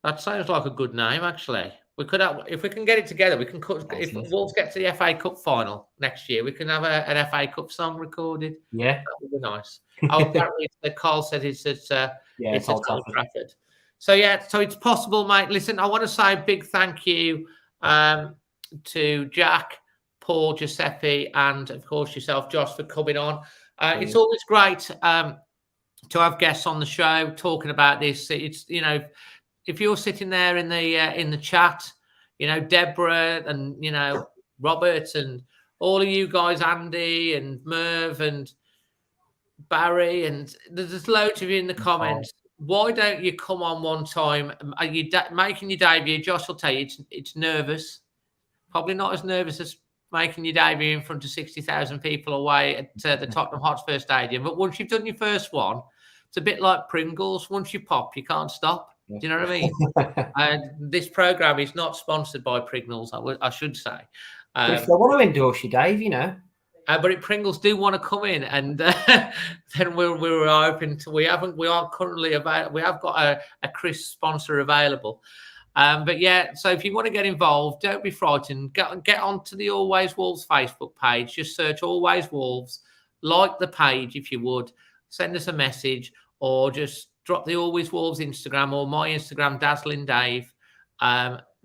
That sounds like a good name, actually. We could have, if we can get it together, we can if Wolves get to the FA Cup final next year, we can have an FA Cup song recorded. Yeah. That would be nice. Apparently, Carl said it's at Old Trafford. So, so it's possible, mate. Listen, I want to say a big thank you to Jack, Paul, Giuseppe, and, of course, yourself, Josh, for coming on. It's always great to have guests on the show talking about this. It's, if you're sitting there in the chat, Deborah and, Robert and all of you guys, Andy and Merv and Barry, and there's loads of you in the comments. Why don't you come on one time? Are you making your debut? Josh will tell you it's nervous. Probably not as nervous as making your debut in front of 60,000 people away at the Tottenham Hotspur Stadium. But once you've done your first one, it's a bit like Pringles. Once you pop, you can't stop. Do you know what I mean? And this program is not sponsored by Pringles, I should say. But if they want to endorse you, Dave, but if Pringles do want to come in, and then we're open to. We are currently about. We have got a crisp sponsor available. But so if you want to get involved, don't be frightened. Get onto the Always Wolves Facebook page. Just search Always Wolves. Like the page if you would. Send us a message, or just drop the Always Wolves Instagram or my Instagram, Dazzling Dave.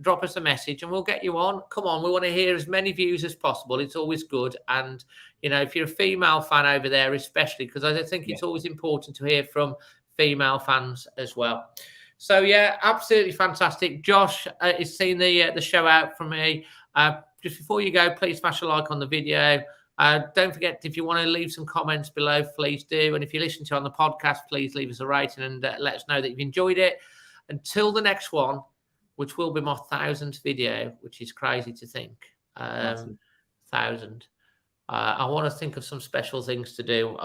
Drop us a message and we'll get you on. Come on, we want to hear as many views as possible. It's always good. And, if you're a female fan over there, especially, because I think it's always important to hear from female fans as well. So, absolutely fantastic. Josh is seeing the show out from me. Just before you go, please smash a like on the video. Don't forget, if you want to leave some comments below, please do. And if you listen to it on the podcast, please leave us a rating and let us know that you've enjoyed it. Until the next one, which will be my 1,000th video, which is crazy to think. 1,000. I want to think of some special things to do.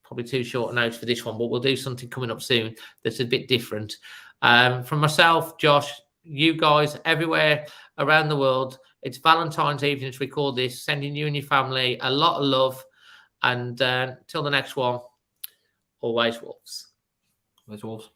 Probably too short a notice for this one, but we'll do something coming up soon that's a bit different. From myself, Josh, you guys everywhere around the world, it's Valentine's evening to record this, sending you and your family a lot of love. And till the next one, Always Wolves. Always Wolves.